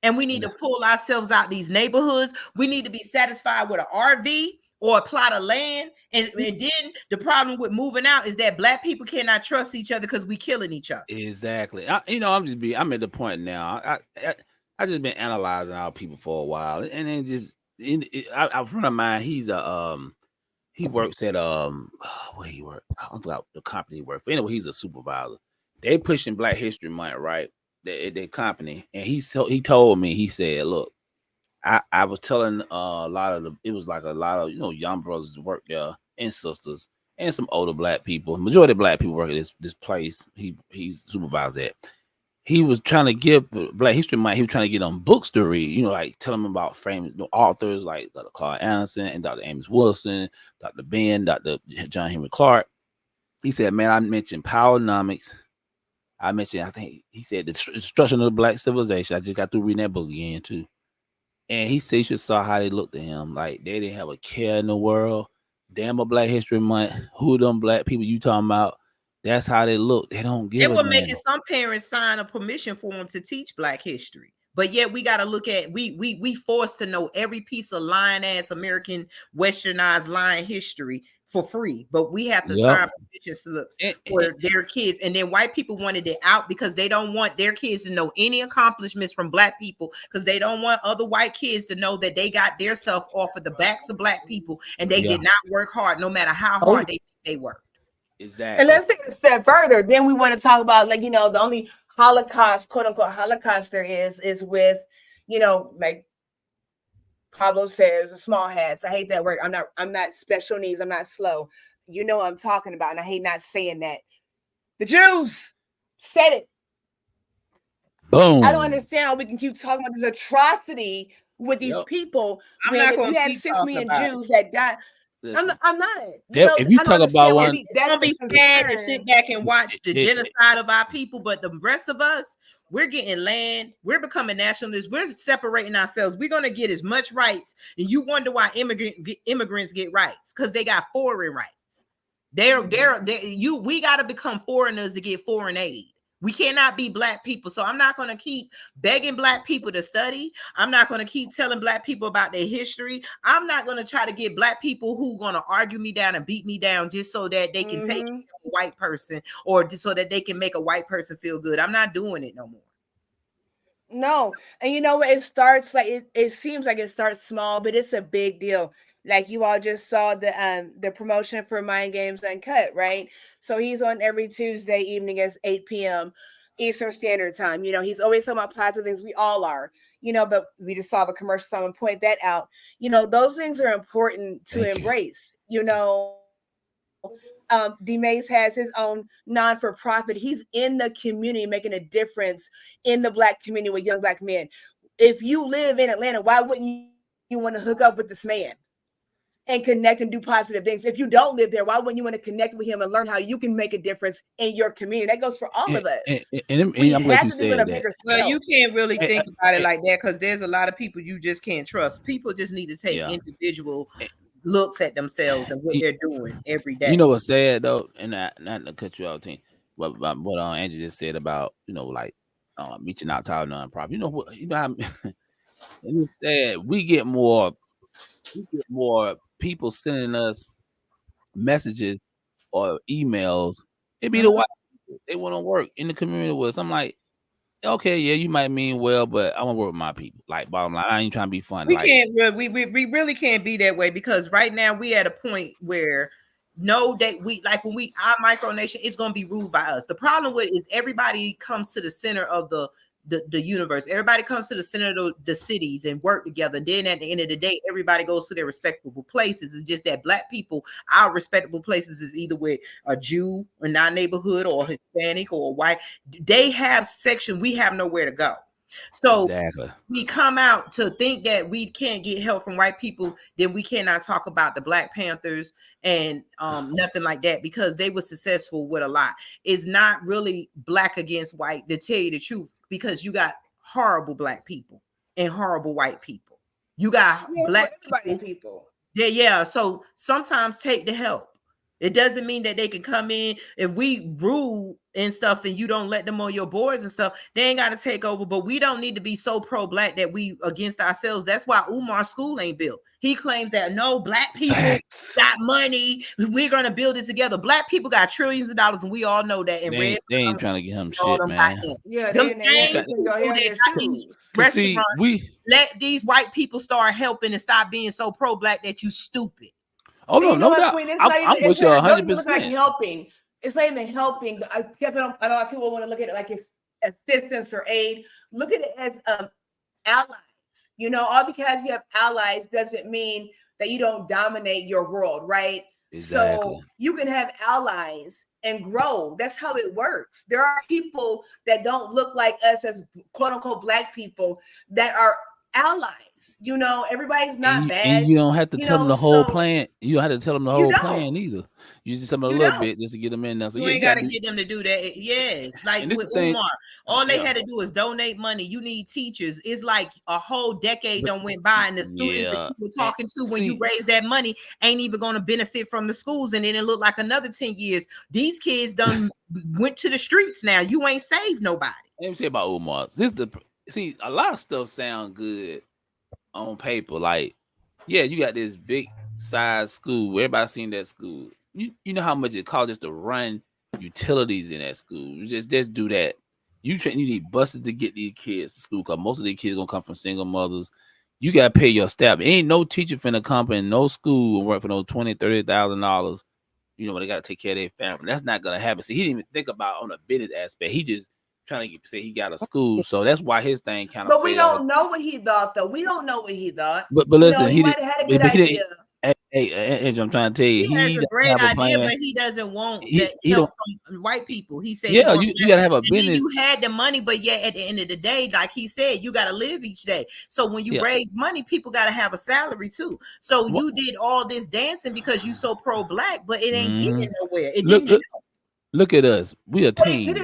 And we need to pull ourselves out these neighborhoods. We need to be satisfied with an RV or a plot of land. And then the problem with moving out is that black people cannot trust each other because we killing each other. Exactly. I'm at the point now. I just been analyzing our people for a while, and then just a friend of mine. He's he works at where he work. I forgot the company he worked for. Anyway, he's a supervisor. They pushing Black History Month, right? Their company, and he told me, he said, look, I was telling a lot of it was like a lot of young brothers work there and sisters and some older black people. Majority of black people work at this place he's supervised at. He was trying to give Black History Month. He was trying to get them books to read. Like tell them about famous authors like Dr. Clark Anderson and Dr. Amos Wilson, Dr. Ben, Dr. John Henry Clark. He said, man, I mentioned Powernomics. I think he said the destruction of the black civilization. I just got through reading that book again too. And he said you should saw how they looked at him. Like they didn't have a care in the world. Damn a Black History Month. Who them black people you talking about? That's how they look. They don't give They a were damn. making some parents sign a permission form to teach Black history. But yet we got to look at, we forced to know every piece of lying ass American westernized lying history for free, but we have to sign permission slips for their kids. And then white people wanted it out because they don't want their kids to know any accomplishments from black people, because they don't want other white kids to know that they got their stuff off of the backs of black people and they did not work hard, no matter how hard they worked. Exactly. And let's take it a step further. Then we want to talk about, like, the only Holocaust, quote unquote Holocaust there is with, like Pablo says, the small hats. I hate that word. I'm not special needs. I'm not slow. You know what I'm talking about. And I hate not saying that. The Jews said it. Boom. I don't understand how we can keep talking about this atrocity with these people. I'm not going to had 6 million Jews that died. Listen, I'm not. If you talk about one, it's gonna be sad to sit back and watch the genocide of our people, but the rest of us, we're getting land. We're becoming nationalists. We're separating ourselves. We're gonna get as much rights, and you wonder why immigrants get rights, because they got foreign rights. We got to become foreigners to get foreign aid. We cannot be black people. So I'm not going to keep begging black people to study. I'm not going to keep telling black people about their history. I'm not going to try to get black people who going to argue me down and beat me down just so that they can take a white person, or just so that they can make a white person feel good. I'm not doing it no more. No. And you know what? It starts like it seems like it starts small, but it's a big deal. Like you all just saw the promotion for Mind Games Uncut, right? So he's on every Tuesday evening at 8 p.m. Eastern Standard Time. You know, he's always talking about positive things. We all are, you know, but we just saw the commercial, someone point that out. You know, those things are important to embrace, you know. D-Mace has his own non-for-profit. He's in the community making a difference in the Black community with young Black men. If you live in Atlanta, why wouldn't you want to hook up with this man and connect and do positive things? If you don't live there, why wouldn't you want to connect with him and learn how you can make a difference in your community? That goes for all of us. And I'm glad you said that. Well, you can't really think about it like that because there's a lot of people you just can't trust. People just need to take individual looks at themselves and what they're doing every day. You know what's sad though, and not to cut you off, team. What Angie just said about, you know, like reaching out to our nonprofit. You know what? You know how it's sad. We get more people sending us messages or emails. It be the white people. They want to work in the community with us. I'm like, okay, yeah, you might mean well, but I want to work with my people. Like, bottom line, I ain't trying to be funny. We really can't be that way because right now we at a point where when our micronation is going to be ruled by us. The problem with it is everybody comes to the center of the universe. Everybody comes to the center of the cities and work together. And then at the end of the day, everybody goes to their respectable places. It's just that Black people, our respectable places is either with a Jew in our neighborhood or Hispanic or white. They have section. We have nowhere to go. So we come out to think that we can't get help from white people, then we cannot talk about the Black Panthers and nothing like that because they were successful with a lot. It's not really Black against white, to tell you the truth, because you got horrible Black people and horrible white people. You got Black people. Yeah. So sometimes take the help. It doesn't mean that they can come in if we rule and stuff and you don't let them on your boards and stuff, they ain't got to take over. But we don't need to be so pro-Black that we against ourselves. That's why Umar's school ain't built. He claims that no Black people got money. We're going to build it together. Black people got trillions of dollars, and we all know that. And they ain't trying to get him shit, man. Yeah, let these white people start helping and stop being so pro-Black that you stupid. Oh no, no doubt. I'm with you 100%. Helping. It's not even helping. I know a lot of people want to look at it like it's assistance or aid. Look at it as allies. You know, all because you have allies doesn't mean that you don't dominate your world, right? Exactly. So you can have allies and grow. That's how it works. There are people that don't look like us as quote unquote Black people that are allies. You know, everybody's not bad. And you don't have to tell them the whole plan. You don't have to tell them the whole plan either. You just tell them a little bit just to get them in there. So you ain't got to get them to do that. Yes, like with Umar, all they had to do is donate money. You need teachers. It's like a whole decade done went by, and the students that you were talking to when you raise that money ain't even going to benefit from the schools. And then it looked like another 10 years. These kids done went to the streets now. You ain't saved nobody. Let me say about Umar. See, a lot of stuff sound good on paper. Like, yeah, you got this big size school. Everybody seen that school. You know how much it costs just to run utilities in that school. You just do that. You need buses to get these kids to school because most of these kids gonna come from single mothers. You gotta pay your staff. Ain't no teacher finna come in no school and work for no $20,000-$30,000. You know, when they gotta take care of their family. That's not gonna happen. See, he didn't even think about on a business aspect. He just trying to say he got a school, so that's why his thing kind of. But we don't know what he thought, though. We don't know what he thought. But listen, he might have had a good idea. Hey, I'm trying to tell you, he has a great idea, but he doesn't want that help from white people. He said, "Yeah, you gotta have a business." You had the money, but yet at the end of the day, like he said, you gotta live each day. So when you raise money, people gotta have a salary too. So you did all this dancing because you so pro-Black, but it ain't getting nowhere. It didn't. Look at us. We a team.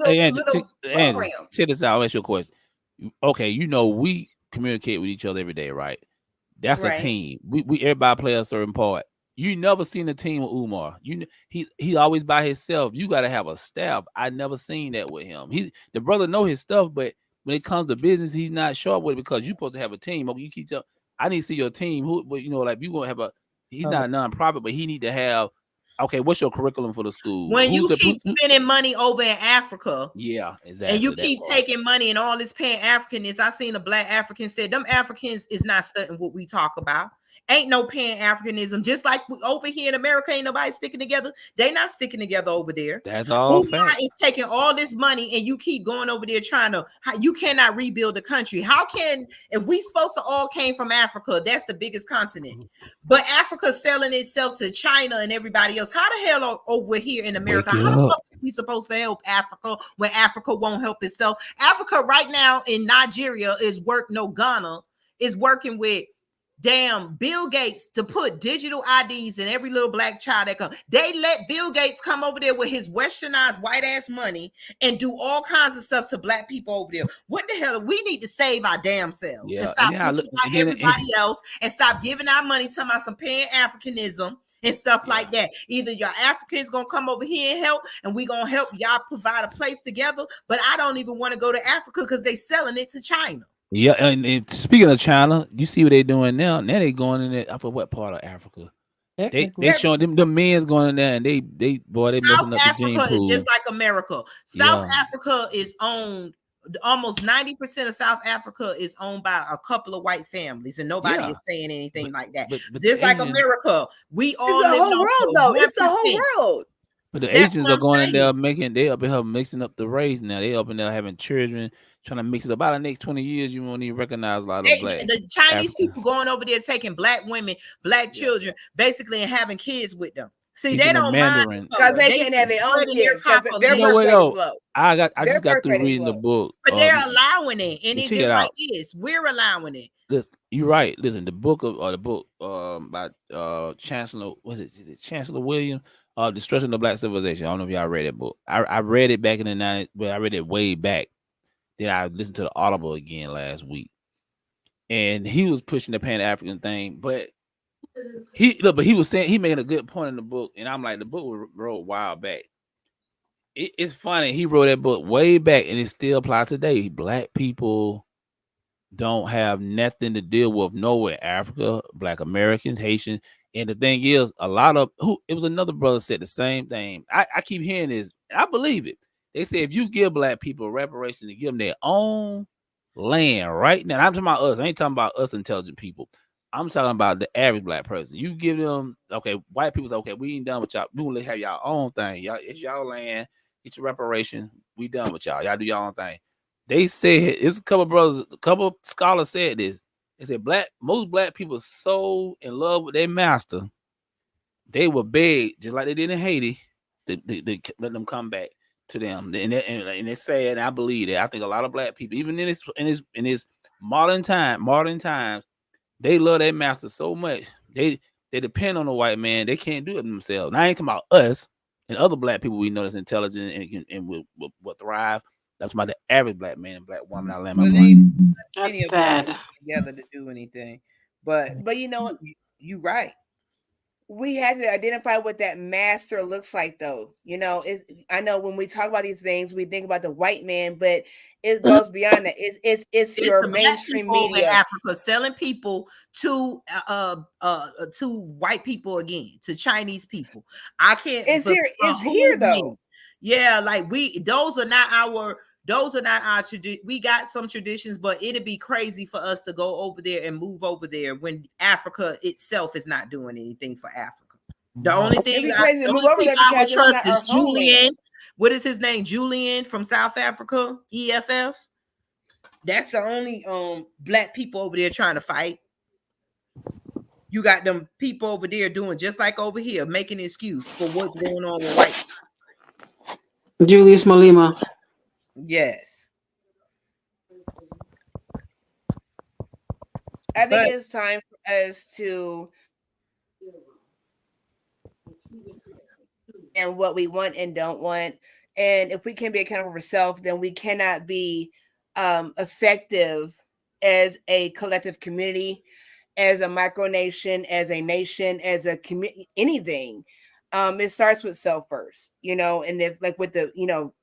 Angie, check this out. I'll ask you a question. Okay, you know we communicate with each other every day, right? That's a team. We everybody play a certain part. You never seen a team with Umar. He always by himself. You got to have a staff. I never seen that with him. The brother know his stuff, but when it comes to business, he's not sharp with it because you're supposed to have a team. Okay, you keep telling. I need to see your team. But you know, like you gonna have a. He's not a nonprofit, but he need to have. Okay, what's your curriculum for the school? When you keep spending money over in Africa, yeah, exactly, and you keep taking money and all this pan-Africanness, I seen a Black African said, "Them Africans is not studying what we talk about." Ain't no pan-Africanism. Just like over here in America, ain't nobody sticking together. They not sticking together over there. That's all Who fact. is taking all this money and you keep going over there trying to, you cannot rebuild the country. How can, if we supposed to all came from Africa, that's the biggest continent, but Africa selling itself to China and everybody else, how the hell are over here in America, Wake it how the up. fuck are we supposed to help Africa when Africa won't help itself? Africa right now in Nigeria is Ghana is working with damn Bill Gates to put digital IDs in every little black child that comes. They let Bill Gates come over there with his westernized white ass money and do all kinds of stuff to black people over there. What the hell? We need to save our damn selves and stop looking at everybody else and stop giving our money to some pan-Africanism and stuff like that. Either your Africans gonna come over here and help, and we gonna help y'all provide a place together. But I don't even want to go to Africa because they selling it to China. Yeah, and speaking of China, you see what they doing now. Now they going in there. I forget what part of Africa. They showing them the men's going in there, and they South messing up Africa the gene is pool. just like America. South Africa is owned. Almost 90% of South Africa is owned by a couple of white families, and nobody is saying anything like that. But just like America, we all live in the whole world, though. It's the whole world. But the Asians are going in there they up in here mixing up the race now. They up in there having children, trying to mix it up. About the next 20 years, you won't even recognize a lot of black. The Chinese people going over there taking black women, black children, basically, and having kids with them. See, they don't mind because they can't have their own kids. Their birth rate is low. I just got through reading the book, but they're allowing it, and it's just like this. We're allowing it. Listen, you're right. Listen, the book by Chancellor, was it Chancellor Williams? Destruction of Black Civilization. I don't know if y'all read that book. I read it back in the 90s, but I read it way back. Then I listened to the Audible again last week, and he was pushing the Pan-African thing, but he was saying, he made a good point in the book, and I'm like, the book was wrote a while back. It's funny, he wrote that book way back, and it still applies today. Black people don't have nothing to deal with nowhere. Africa, Black Americans, Haitians. And the thing is, it was another brother said the same thing. I keep hearing this, and I believe it. They say if you give black people reparations and give them their own land right now, I'm talking about us. I ain't talking about us intelligent people. I'm talking about the average black person. You give them, okay, white people say, okay, we ain't done with y'all. We want to have y'all own thing. Y'all, it's y'all land. Get your reparation. We done with y'all. Y'all do y'all own thing. They said, it's a couple scholars said this. They said most black people so in love with their master, they will beg, just like they did in Haiti, they let them come back to them. And they say, and I believe that. I think a lot of black people, even in this modern times, they love their master so much. They depend on the white man. They can't do it themselves. Now I ain't talking about us and other black people we know that's intelligent and will thrive. That's about the average black man and black woman. I land my plane. That's sad. Together to do anything, but you know, you're right. We have to identify what that master looks like, though. You know, I know when we talk about these things, we think about the white man, but it goes beyond that. It's your mainstream media. In Africa selling people to white people again, to Chinese people. I can't. It's here though. Yeah, like those are not our traditions. We got some traditions, but it'd be crazy for us to go over there and move over there when Africa itself is not doing anything for Africa. The only thing I would trust is Julian. What is his name? Julian from South Africa, EFF. That's the only black people over there trying to fight. You got them people over there doing just like over here, making an excuse for what's going on with white people. Julius Malema. Yes. I think it's time for us to and what we want and don't want. And if we can be accountable for self, then we cannot be effective as a collective community, as a micronation, as a nation, as a community, anything. It starts with self first, you know, and if like with the, you know,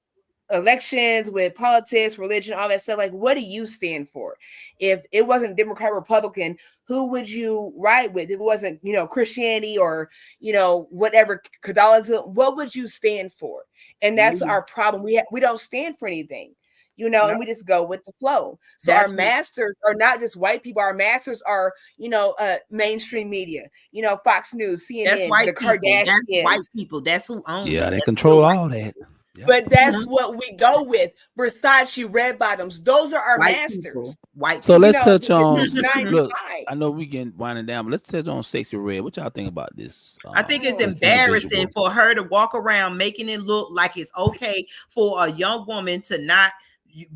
elections, with politics, religion, all that stuff, like what do you stand for? If it wasn't Democrat, Republican, who would you ride with? If it wasn't, you know, Christianity or, you know, whatever, Catholicism, what would you stand for? And that's our problem. We don't stand for anything. you know, and we just go with the flow. So our masters are not just white people. Our masters are, you know, mainstream media, you know, Fox News, CNN, the Kardashians. That's white people. That's who owns it. Yeah, they That's control all that. Yep. But that's what we go with. Versace, red bottoms. Those are our masters. White. So let's touch on. Look, 95. I know we can winding down, but let's touch on Sexy Red. What y'all think about this? I think it's this embarrassing individual? for her to walk around making it look like it's okay for a young woman to not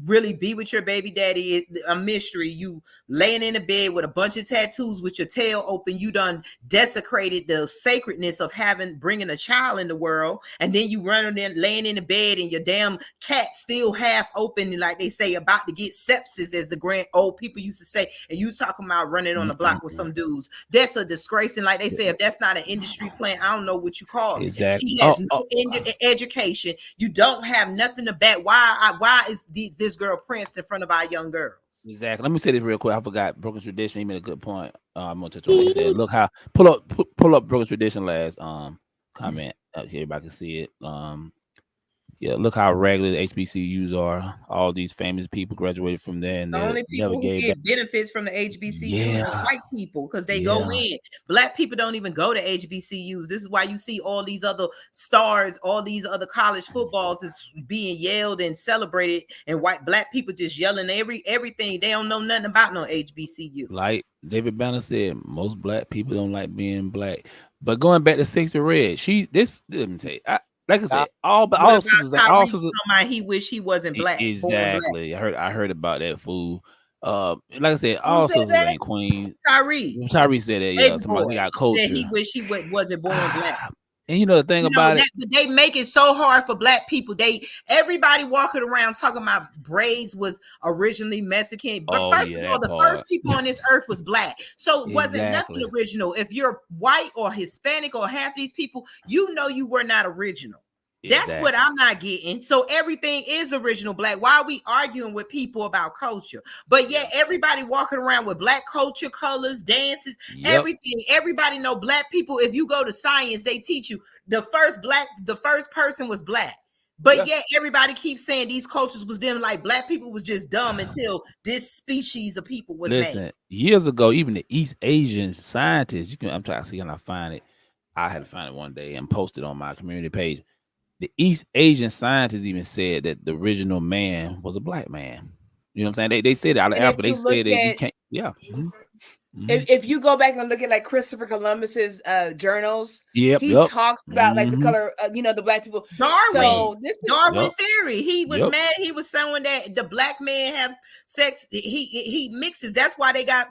really be with your baby daddy. Is a mystery. You laying in the bed with a bunch of tattoos with your tail open. You done desecrated the sacredness of bringing a child in the world, and then you running in, laying in the bed, and your damn cat still half open, like they say, about to get sepsis, as the grand old people used to say. And you talking about running on the block with some dudes? That's a disgrace. And like they say, if that's not an industry plan, I don't know what you call it. Exactly. She has no education. You don't have nothing to back. Why is this girl Prince in front of our young girls? Exactly. Let me say this real quick. I forgot Broken Tradition. He made a good point. I'm gonna touch on what he said. Look how pull up Broken Tradition last comment up here. Everybody can see it. Yeah, look how regular the HBCUs are. All these famous people graduated from there, and the only people who get benefits from the HBCUs are white people, because they go in. Black people don't even go to HBCUs. This is why you see all these other stars, all these other college footballs is being yelled and celebrated, and black people just yelling everything. They don't know nothing about no HBCU. Like David Banner said, most black people don't like being black. But going back to Sexy Red, let me tell you, like I said, all sisters. He wish he wasn't black. Exactly. Black. I heard about that fool. Like I said, all sisters ain't queens. Tyree said that. Yeah, somebody got culture. He wish he wasn't born black. And you know the thing about it, they make it so hard for black people. Everybody walking around talking about braids was originally Mexican, but first of all, the first people on this earth was black, so it wasn't nothing original. If you're white or Hispanic or half these people, you know you were not original. That's what I'm not getting. So everything is original black. Why are we arguing with people about culture? But yet everybody walking around with black culture, colors, dances, everything. Everybody know black people. If you go to science, they teach you the first person was black. But yet everybody keeps saying these cultures was them, like black people was just dumb until this species of people was made. Years ago, even the East Asian scientists, I'm trying to see can I find it. I had to find it one day and post it on my community page. The East Asian scientists even said that the original man was a black man. You know what I'm saying? They said it out of Africa. They said that you can't. Yeah. If you go back and look at like Christopher Columbus's journals, he talks about like the color, the black people. Darwin. So Darwin theory. He was mad. He was saying that the black man have sex. He mixes. That's why they got.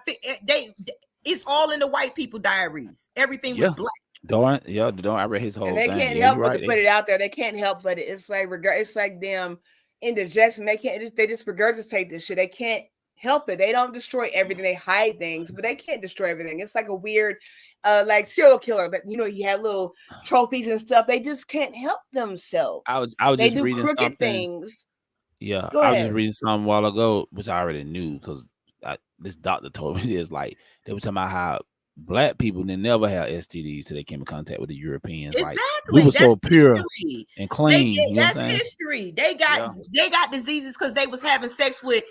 It's all in the white people diaries. Everything was black. Darn, I read his whole and they thing. Can't help but to put it out there. They can't help but it's like them indigestion. They just regurgitate this shit. They can't help it. They don't destroy everything. They hide things, but they can't destroy everything. It's like a weird like serial killer that he had little trophies and stuff. They just can't help themselves. I was just reading something. Things. Yeah, I was just reading something a while ago, which I already knew because this doctor told me this. Like they were talking about how black people they never had STDs till they came in contact with the Europeans. Exactly. Like we were so pure and clean. That's history. They got diseases because they was having sex with.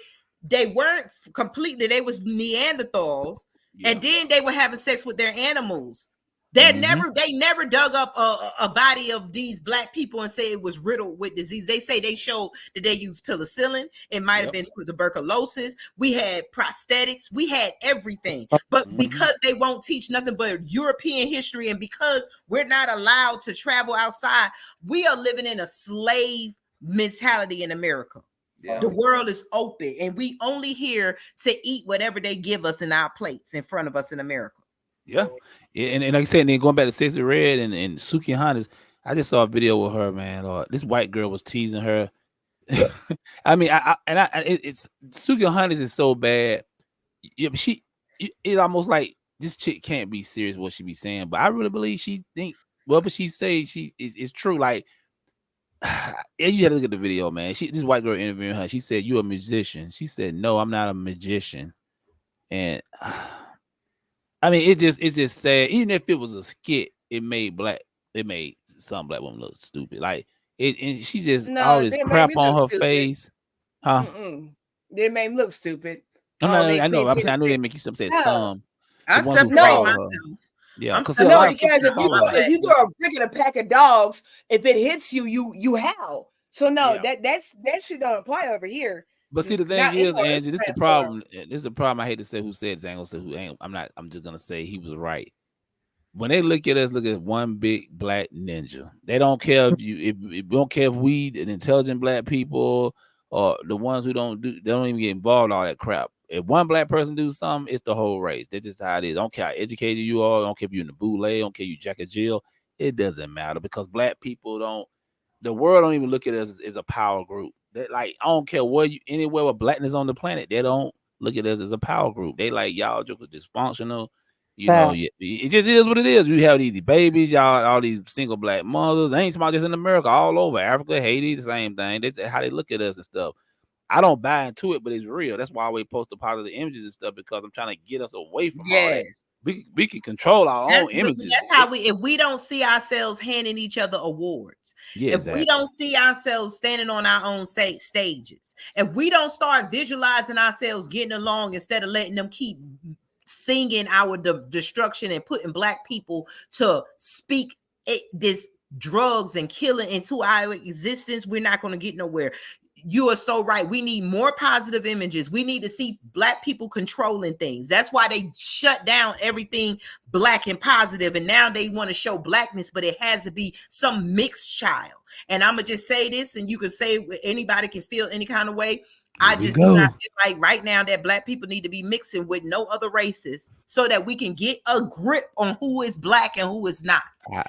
They weren't completely. They was Neanderthals, and then they were having sex with their animals. They never dug up a body of these black people and say it was riddled with disease. They say they showed that they used penicillin. It might have been tuberculosis. We had prosthetics. We had everything. But because they won't teach nothing but European history, and because we're not allowed to travel outside, we are living in a slave mentality in America. Yeah. The world is open, and we only here to eat whatever they give us in our plates in front of us in America. Yeah. And like I said, then going back to Sexy Red and Suki Hondas, I just saw a video with her, man. This white girl was teasing her. I mean, it's Suki Hondas is so bad. Yeah, but it's almost like this chick can't be serious what she be saying. But I really believe she think whatever she say is true. Like, yeah, you have to look at the video, man. This white girl interviewing her. She said, "You a musician?" She said, "No, I'm not a magician." And I mean, it's just sad. Even if it was a skit, it made some black women look stupid. Like and she just all this crap on her face. Huh? They made him look stupid. I Oh, mean, they I know. I'm creativity. saying I know they make you some say No. some. The I ones who separate follow myself. her. Yeah, I'm because No, a lot of because people if follow her. you throw a brick in a pack of dogs, if it hits you, you howl. So no, Yeah. that shit don't apply over here. But see, the thing Not is, anymore. Angie, this It's the problem. This is the problem. I hate to say who said it. I ain't gonna say who ain't. I'm not. I'm just gonna say he was right. When they look at us, look at one big black ninja. They don't care if you don't care if we an intelligent black people or the ones who don't do. They don't even get involved in all that crap. If one black person do something, it's the whole race. That's just how it is. Don't care how educated you are. Don't care if you're in the bootleg. Don't care if you Jack and Jill. It doesn't matter because black people don't. The world don't even look at us as a power group. That like I don't care where you anywhere where blackness on the planet. They don't look at us as a power group. They like y'all just dysfunctional. You know, it just is what it is. You have these babies, y'all, all these single black mothers. Ain't somebody just in America, all over Africa, Haiti, the same thing. That's how they look at us and stuff. I don't buy into it, but it's real. That's why I always post the positive images and stuff because I'm trying to get us away from all that. We can control our own images. That's how if we don't see ourselves handing each other awards, if we don't see ourselves standing on our own stages, if we don't start visualizing ourselves getting along instead of letting them keep singing our destruction and putting black people to speak this drugs and killing into our existence, we're not going to get nowhere. You are so right. We need more positive images. We need to see black people controlling things. That's why they shut down everything black and positive. And now they want to show blackness, but it has to be some mixed child. And I'm going to just say this, and you can say anybody can feel any kind of way. I just do not feel like right now that black people need to be mixing with no other races so that we can get a grip on who is black and who is not.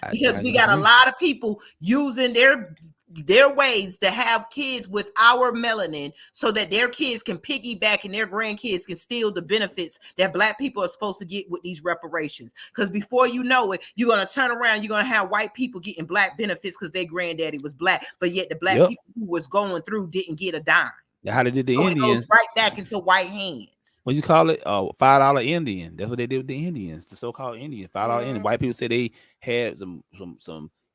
Because we got a lot of people using their ways to have kids with our melanin so that their kids can piggyback and their grandkids can steal the benefits that black people are supposed to get with these reparations. Because before you know it, you're going to turn around, you're going to have white people getting black benefits because their granddaddy was black, but yet the black people who was going through didn't get a dime. How they did the Indians. It goes right back into white hands. What you call it? $5 Indian. That's what they did with the Indians, the so-called Indians. $5 Indian. White people say they had some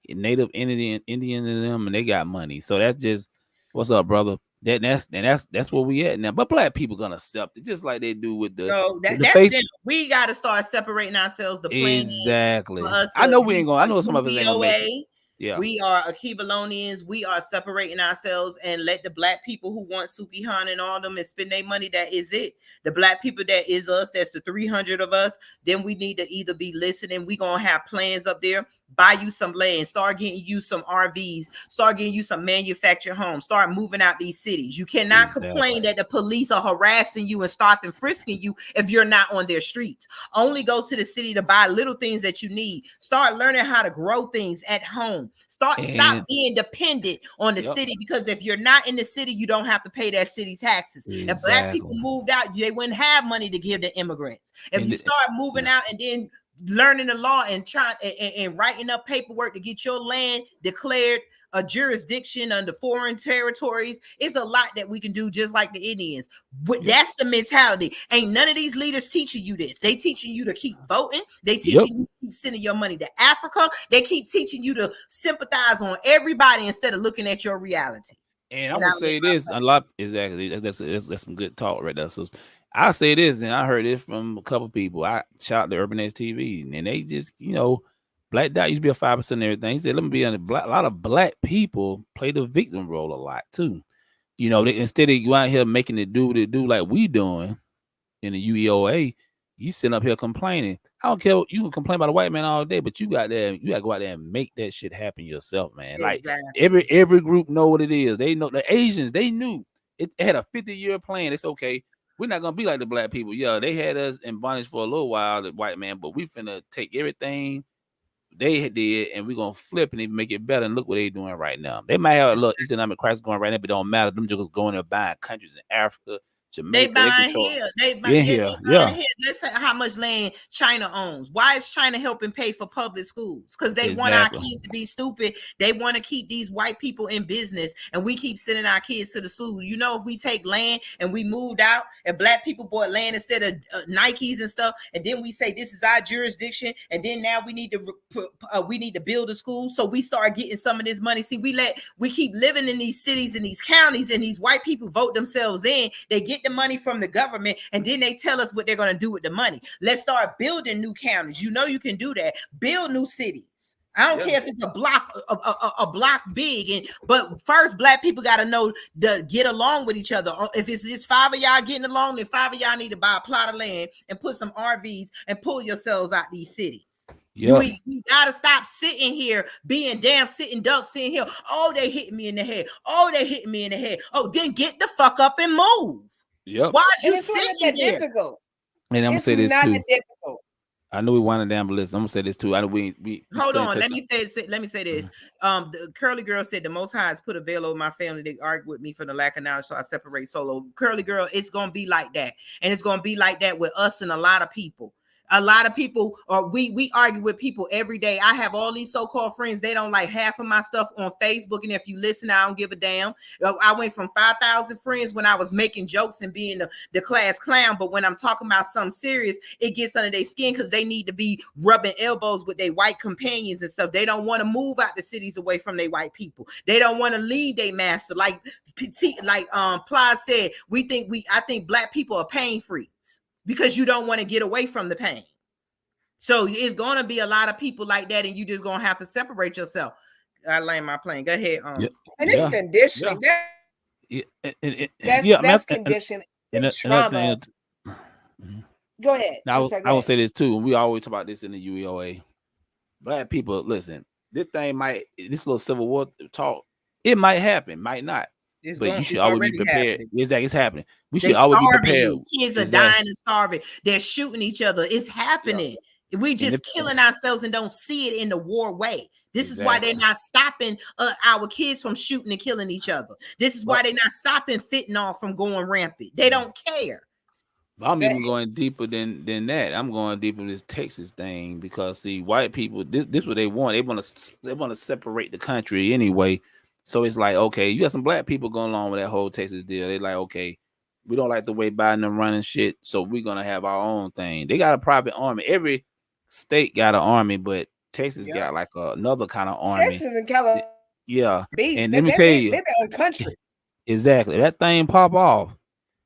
native Indian in them, and they got money. So that's just what's up, brother. That's where we at now. But black people gonna accept it, just like they do with the. That's we got to start separating ourselves. The plan exactly. I know we ain't gonna. I know some of us ain't gonna make it. Yeah, we are Akibalonians. We are separating ourselves and let the black people who want Sukihan and all them and spend their money. That is it. The black people that is us. That's the 300 of us. Then we need to either be listening. We gonna have plans up there. Buy you some land. Start getting you some RVs. Start getting you some manufactured homes. Start moving out these cities. You cannot complain that the police are harassing you and stopping frisking you if you're not on their streets. Only go to the city to buy little things that you need. Start learning how to grow things at home. Stop being dependent on the city, because if you're not in the city, you don't have to pay that city taxes. If black people moved out, they wouldn't have money to give the immigrants. If you start moving out and then learning the law and trying and writing up paperwork to get your land declared a jurisdiction under foreign territories, it's a lot that we can do, just like the Indians. But that's the mentality. Ain't none of these leaders teaching you this. They teaching you to keep voting. They teaching you to keep sending your money to Africa. They keep teaching you to sympathize on everybody instead of looking at your reality. And I'm gonna say this a lot. Exactly. That's some good talk right there. So I say this, and I heard this from a couple people. I shout to Urban X TV, and they just, Black Dot used to be a 5% and everything. He said, let me be on a lot of black people play the victim role a lot too. Instead of you out here making it do what it do like we doing in the UEOA, you sitting up here complaining. I don't care. You can complain about a white man all day, but you got to go out there and make that shit happen yourself, man. Exactly. Like every group know what it is. They know the Asians, they knew it had a 50-year plan. It's okay. We're not gonna be like the black people. Yeah, they had us in bondage for a little while, the white man, but we finna take everything they did and we're gonna flip and even make it better. And look what they're doing right now. They might have a little economic crisis going right now, but it don't matter. Them jokers going there buying countries in Africa, Jamaica, They they buying control here. They in here. buying Yeah, here. Let's say how much land China owns. Why is China helping pay for public schools? Because they want our exactly. kids to be stupid. They want to keep these white people in business, and we keep sending our kids to the school. You know, if we take land and we moved out, and black people bought land instead of Nikes and stuff, and then we say this is our jurisdiction, and then now we need to build a school, so we start getting some of this money. See, we keep living in these cities and these counties, and these white people vote themselves in. They get the money from the government, and then they tell us what they're going to do with the money. Let's start building new counties. You know you can do that. Build new cities. I don't care if it's a block big, but first black people got to know to get along with each other. If it's just 5 of y'all getting along, then 5 of y'all need to buy a plot of land and put some RVs and pull yourselves out these cities. Yep. You gotta stop sitting here being damn sitting ducks sitting here. Oh, they hitting me in the head. Oh, they hitting me in the head. Oh, then get the fuck up and move. Yep. Why is you It's not sitting that here? difficult. And I'm gonna It's say this not too. that difficult. I know we winding down, but listen, I'm gonna say this too. I know we Hold on. touched Let me say this. The Curly Girl said the Most High has put a veil over my family. They argue with me for the lack of knowledge, so I separate solo. Curly Girl, it's gonna be like that, and it's gonna be like that with us and a lot of people. A lot of people, or we argue with people every day. I have all these so-called friends. They don't like half of my stuff on Facebook, and if you listen, I don't give a damn. I went from 5,000 friends when I was making jokes and being the class clown, but when I'm talking about something serious, it gets under their skin because they need to be rubbing elbows with their white companions and stuff. They don't want to move out the cities away from their white people. They don't want to leave their master. Like Ply said, I think black people are pain freaks, because you don't want to get away from the pain. So it's going to be a lot of people like that, and you just going to have to separate yourself. I land my plane. Go ahead. And it's conditioning. That's conditioning. It's trauma. Go ahead. Now, I will say this too. We always talk about this in the UEOA. Black people, listen, this little Civil War talk, it might happen, might not. But you should always be prepared. Happening. Exactly, it's happening. We should always be prepared. Kids are dying and starving. They're shooting each other. It's happening. Yeah. We just killing ourselves and don't see it in the war way. This is why they're not stopping our kids from shooting and killing each other. This is why they're not stopping fentanyl from going rampant. They don't care. I'm even going deeper than that. I'm going deeper with this Texas thing, because see, white people, this what they want. They want to separate the country anyway. So it's like, okay, you got some black people going along with that whole Texas deal. They're like, okay, we don't like the way Biden them running shit, so we're gonna have our own thing. They got a private army. Every state got an army, but Texas got like another kind of army. Texas and California. Yeah. And let me tell you, they're their own country. Exactly. That thing pop off.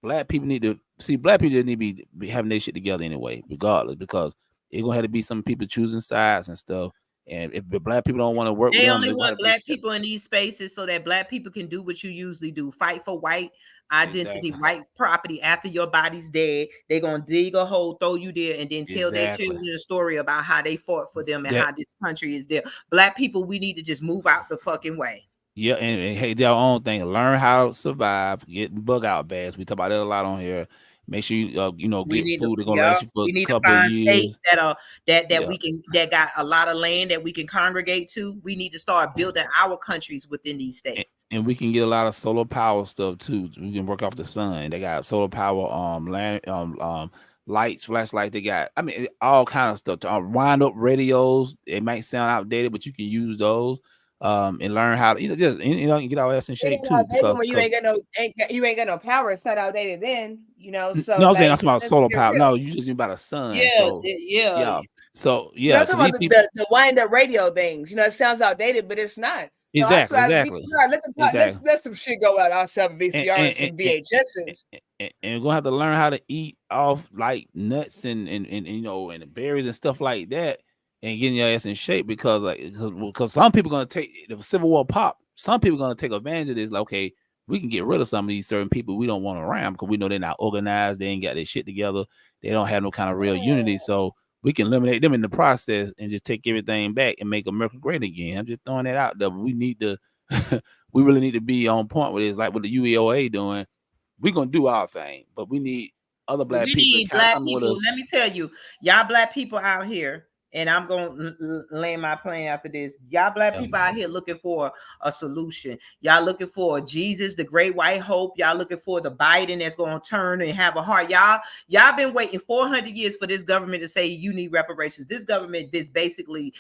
Black people need to be having their shit together anyway, regardless, because it's gonna have to be some people choosing sides and stuff. And if the black people don't want to work with them, they only want black people in these spaces so that black people can do what you usually do: fight for white identity, white property. After your body's dead, they're gonna dig a hole, throw you there, and then tell their children a story about how they fought for them and how this country is there. Black people, we need to just move out the fucking way. Yeah, and hey, their own thing. Learn how to survive. Get bug out bags. We talk about that a lot on here. Make sure you get food that's gonna last you for a couple of years. States that got a lot of land that we can congregate to. We need to start building our countries within these states. And we can get a lot of solar power stuff too. We can work off the sun. They got solar power, land, lights, flashlights. They got, all kind of stuff. Wind up radios. It might sound outdated, but you can use those. And learn how to get our ass in shape too. Because you ain't got no power. It's not outdated then, So no, I'm saying that's about solar power. No, you just about a sun. Yeah. So yeah, that's about the wind up radio things. It sounds outdated, but it's not. Exactly. Let some shit go out outside of VCRs and VHSs. And we're gonna have to learn how to eat off like nuts and the berries and stuff like that. And getting your ass in shape, because some people gonna take, if Civil War pop, some people gonna take advantage of this. Like, okay, we can get rid of some of these certain people we don't want around because we know they're not organized, they ain't got their shit together, they don't have no kind of real unity. So we can eliminate them in the process and just take everything back and make America great again. I'm just throwing that out there. But we need to, we really need to be on point with this, like what the UEOA doing. We're gonna do our thing, but we need other black people. Let me tell you, y'all black people out here. and I'm gonna land my plane after this. Y'all black people out here looking for a solution. Y'all looking for Jesus, the great white hope. Y'all looking for the Biden that's gonna turn and have a heart. Y'all been waiting 400 years for this government to say you need reparations. This government is basically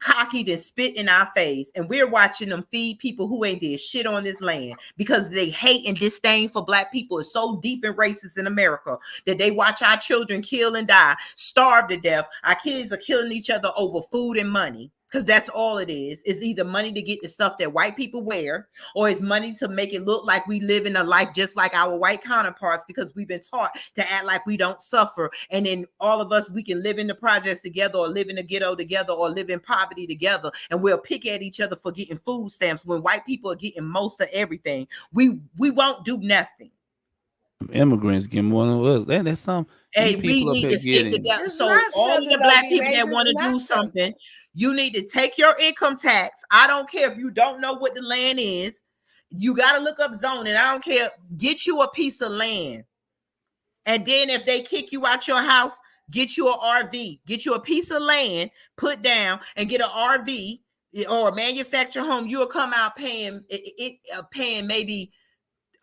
cocky and spit in our face, and we're watching them feed people who ain't did shit on this land because they hate and disdain for black people is so deep and racist in America that they watch our children kill and die, starve to death. Our kids are killing each other over food and money, because that's all it is. It's either money to get the stuff that white people wear, or it's money to make it look like we live in a life just like our white counterparts, because we've been taught to act like we don't suffer. And then all of us, we can live in the projects together, or live in the ghetto together, or live in poverty together. And we'll pick at each other for getting food stamps when white people are getting most of everything. We won't do nothing. Immigrants get more than us. That's some. Hey, we need to stick together. So all of the black people that want to do something, you need to take your income tax. I don't care if you don't know what the land is. You got to look up zoning. I don't care. Get you a piece of land. And then if they kick you out your house, get you an RV. Get you a piece of land, put down, and get an RV or a manufactured home. You'll come out paying maybe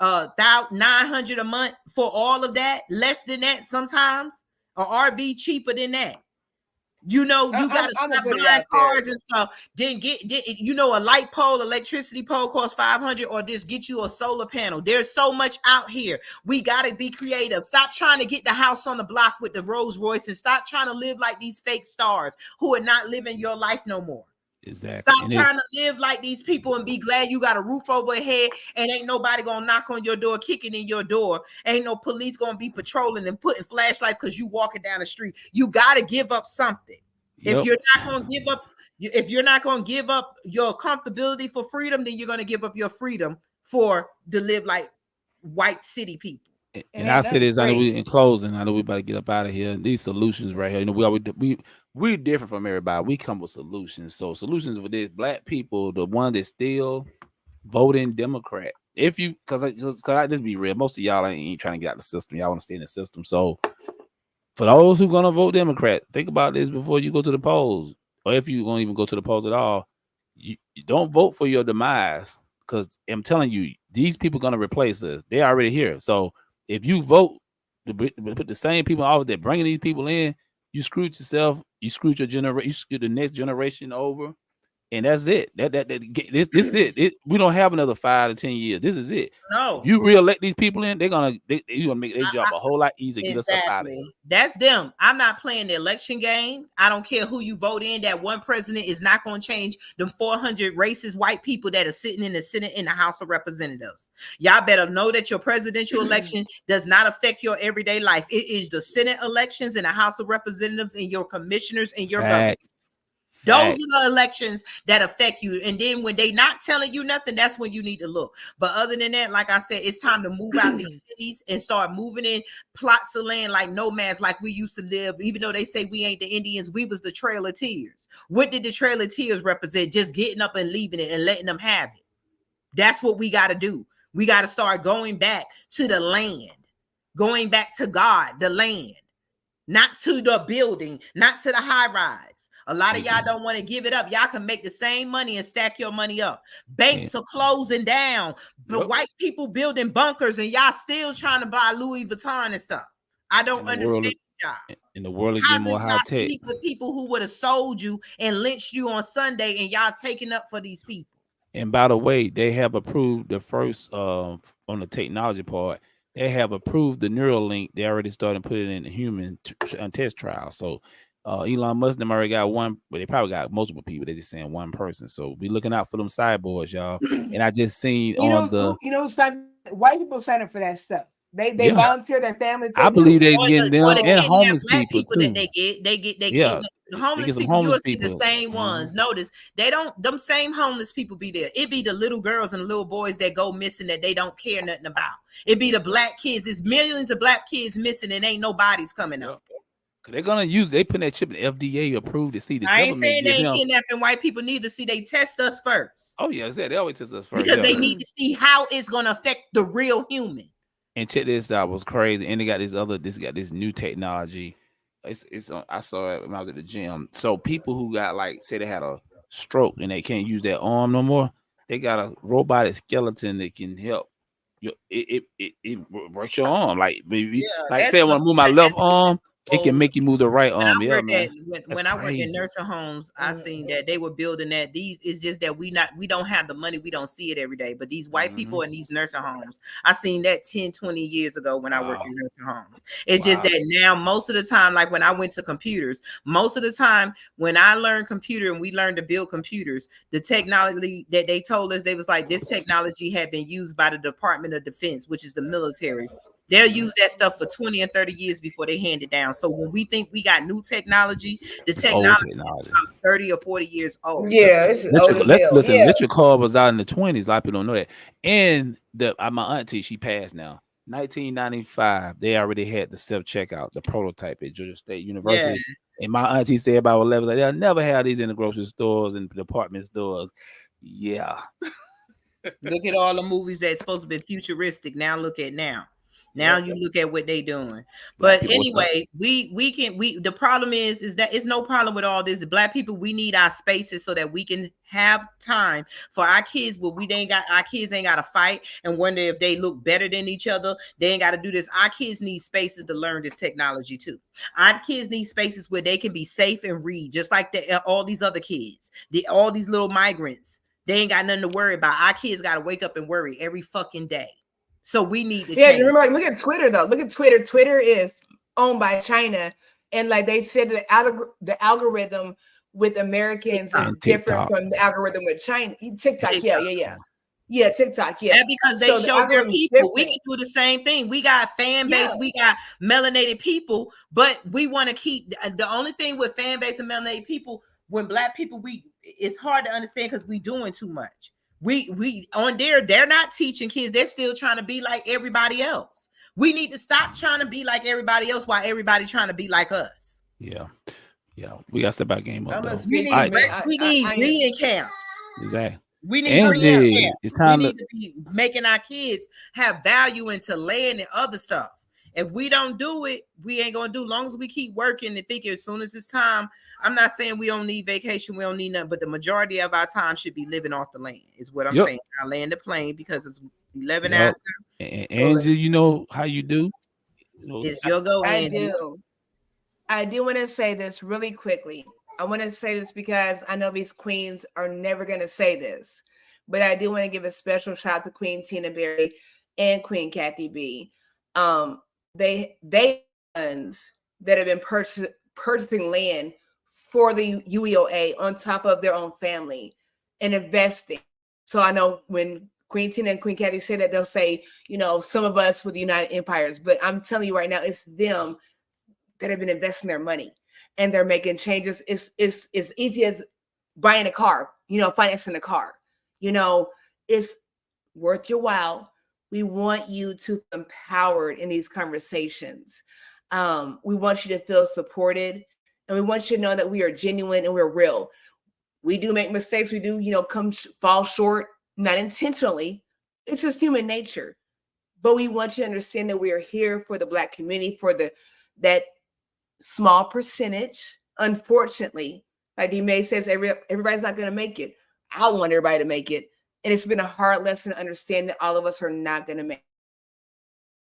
$900 a month for all of that, less than that sometimes. An RV cheaper than that. You know, you gotta stop buying cars and stuff. Then a light pole, electricity pole costs $500, or just get you a solar panel. There's so much out here. We gotta be creative. Stop trying to get the house on the block with the Rolls Royce, and stop trying to live like these fake stars who are not living your life no more. Exactly. Stop trying to live like these people and be glad you got a roof over your head and ain't nobody gonna knock on your door, kicking in your door. Ain't no police gonna be patrolling and putting flashlights because you walking down the street. You gotta give up something. Yep. If you're not gonna give up your comfortability for freedom, then you're gonna give up your freedom to live like white city people. And I say this, I know we in closing. I know we about to get up out of here. These solutions right here, you know, we're different from everybody. We come with solutions. So solutions for this black people, the one that's still voting Democrat. Because I just be real, most of y'all ain't trying to get out the system. Y'all want to stay in the system. So for those who gonna vote Democrat, think about this before you go to the polls, or if you won't even go to the polls at all. You don't vote for your demise, because I'm telling you, these people gonna replace us. They're already here. So if you vote to put the same people out there, bringing these people in, you screwed yourself. You screwed your generation. You screwed the next generation over, and that's it. This is it. We don't have another 5 to 10 years. This is it. No, if you reelect these people in, you're gonna make their job a whole lot easier. Exactly. Get us up out of here. That's them. I'm not playing the election game. I don't care who you vote in. That one president is not going to change them 400 racist white people that are sitting in the Senate and the House of Representatives. Y'all better know that your presidential election does not affect your everyday life. It is the Senate elections and the House of Representatives and your commissioners and your government. Those are the elections that affect you. And then when they not telling you nothing, that's when you need to look. But other than that, like I said, it's time to move out these cities and start moving in plots of land like nomads, like we used to live. Even though they say we ain't the Indians, we was the Trail of Tears. What did the Trail of Tears represent? Just getting up and leaving it and letting them have it. That's what we got to do. We got to start going back to the land, going back to God, the land, not to the building, not to the high rise. A lot of y'all don't want to give it up. Y'all can make the same money and stack your money up. Banks are closing down. The white people building bunkers, and y'all still trying to buy Louis Vuitton and stuff. I don't understand y'all. In the world is getting more high tech. Sleep with people who would have sold you and lynched you on Sunday, and y'all taking up for these people. And by the way, they have approved the first on the technology part. They have approved the Neuralink. They already started putting it in the human test trial. So. Elon Musk them already got one, but they probably got multiple people. They're just saying one person. So be looking out for them cyborgs, y'all. And I just seen white people sign up for that stuff. They volunteer their families. I believe they get them and homeless people too. That they get homeless people. You'll see the same ones. Notice them same homeless people be there. It be the little girls and little boys that go missing that they don't care nothing about. It be the black kids. It's millions of black kids missing and ain't no bodies coming up. They're gonna they put that chip in FDA approved to see the I government. ain't saying they ain't kidnapping white people neither. See, they test us first. Oh yeah, they always test us first because they need to see how it's gonna affect the real human. And check this out, was crazy. And they got this new technology it's I saw it when I was at the gym. So people who got like say they had a stroke and they can't use their arm no more, they got a robotic skeleton that can help. It works your arm. Like maybe like say I want to move my left arm, it can make you move the right arm. When I Yeah, worked man. when I worked in nursing homes, I seen that they were building that. These it's just that we don't have the money, we don't see it every day. But these white people in these nursing homes, I seen that 10, 20 years ago when I worked in nursing homes. It's just that now most of the time, like when I went to computers, most of the time when I learned computer and we learned to build computers, the technology that they told us, they was like, this technology had been used by the Department of Defense, which is the military. They'll use that stuff for 20 and 30 years before they hand it down. So when we think we got new technology, the technology is 30 or 40 years old. Yeah, it's old as hell. Listen, Yeah. electric car was out in the 20s. A lot of people don't know that. And my auntie, she passed now. 1995, they already had the self-checkout, the prototype at Georgia State University. Yeah. And my auntie said about 11, like, they'll never have these in the grocery stores and department stores. Yeah. Look at all the movies that's supposed to be futuristic. Now look at now. Now you look at what they doing. But anyway, the problem is that it's no problem with all this. Black people, we need our spaces so that we can have time for our kids. But our kids ain't got to fight and wonder if they look better than each other. They ain't got to do this. Our kids need spaces to learn this technology too. Our kids need spaces where they can be safe and read, just like all these other kids, all these little migrants. They ain't got nothing to worry about. Our kids got to wake up and worry every fucking day. So we need to change. Remember, like, look at Twitter though. Look at Twitter. Twitter is owned by China, and like they said, the algorithm with Americans is different from the algorithm with China. TikTok. Yeah, TikTok. Yeah, because they show their people. Different. We can do the same thing. We got fan base. Yeah. We got melanated people, but we want to keep the only thing with fan base and melanated people. When Black people, it's hard to understand because we doing too much. We on there, they're not teaching kids. They're still trying to be like everybody else. We need to stop trying to be like everybody else while everybody trying to be like us. Yeah. We got to step our game up. We need reading camps. Exactly. We need reading camps. It's time to be making our kids have value into land and other stuff. If we don't do it, we ain't gonna do. As long as we keep working and thinking, as soon as it's time. I'm not saying we don't need vacation, we don't need nothing, but the majority of our time should be living off the land, is what I'm saying. I land the plane because it's 11 after. And Angie, you know how you do. It's your go. I do want to say this really quickly. I want to say this because I know these queens are never going to say this, but I do want to give a special shout out to Queen Tina Berry and Queen Kathy B. They ones that have been purchasing land for the UEOA on top of their own family and investing. So I know when Queen Tina and Queen Kathy say that, they'll say, some of us with the United Empires, but I'm telling you right now, it's them that have been investing their money and they're making changes. It's easy as buying a car, financing a car, it's worth your while. We want you to be empowered in these conversations. We want you to feel supported. And we want you to know that we are genuine and we're real. We do make mistakes. We do, fall short, not intentionally. It's just human nature. But we want you to understand that we are here for the Black community, for that small percentage. Unfortunately, like D-May says, everybody's not going to make it. I want everybody to make it. And it's been a hard lesson to understand that all of us are not going to make it.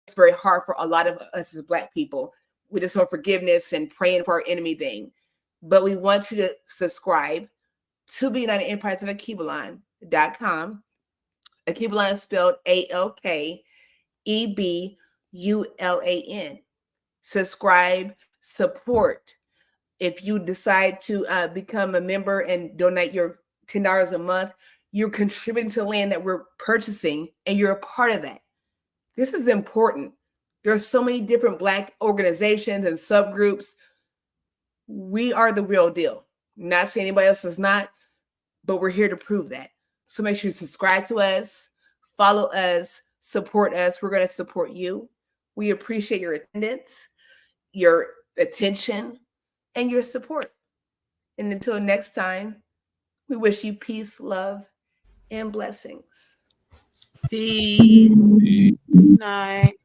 It's very hard for a lot of us as Black people with this whole forgiveness and praying for our enemy thing. But we want you to subscribe to the United Empires of Akibulan.com. Akibulan is spelled ALKEBULAN. Subscribe, support. If you decide to become a member and donate your $10 a month, you're contributing to the land that we're purchasing, and you're a part of that. This is important. There's so many different Black organizations and subgroups. We are the real deal. Not saying anybody else is not, but we're here to prove that. So make sure you subscribe to us, follow us, support us. We're going to support you. We appreciate your attendance, your attention, and your support. And until next time, we wish you peace, love, and blessings. Peace. Good night.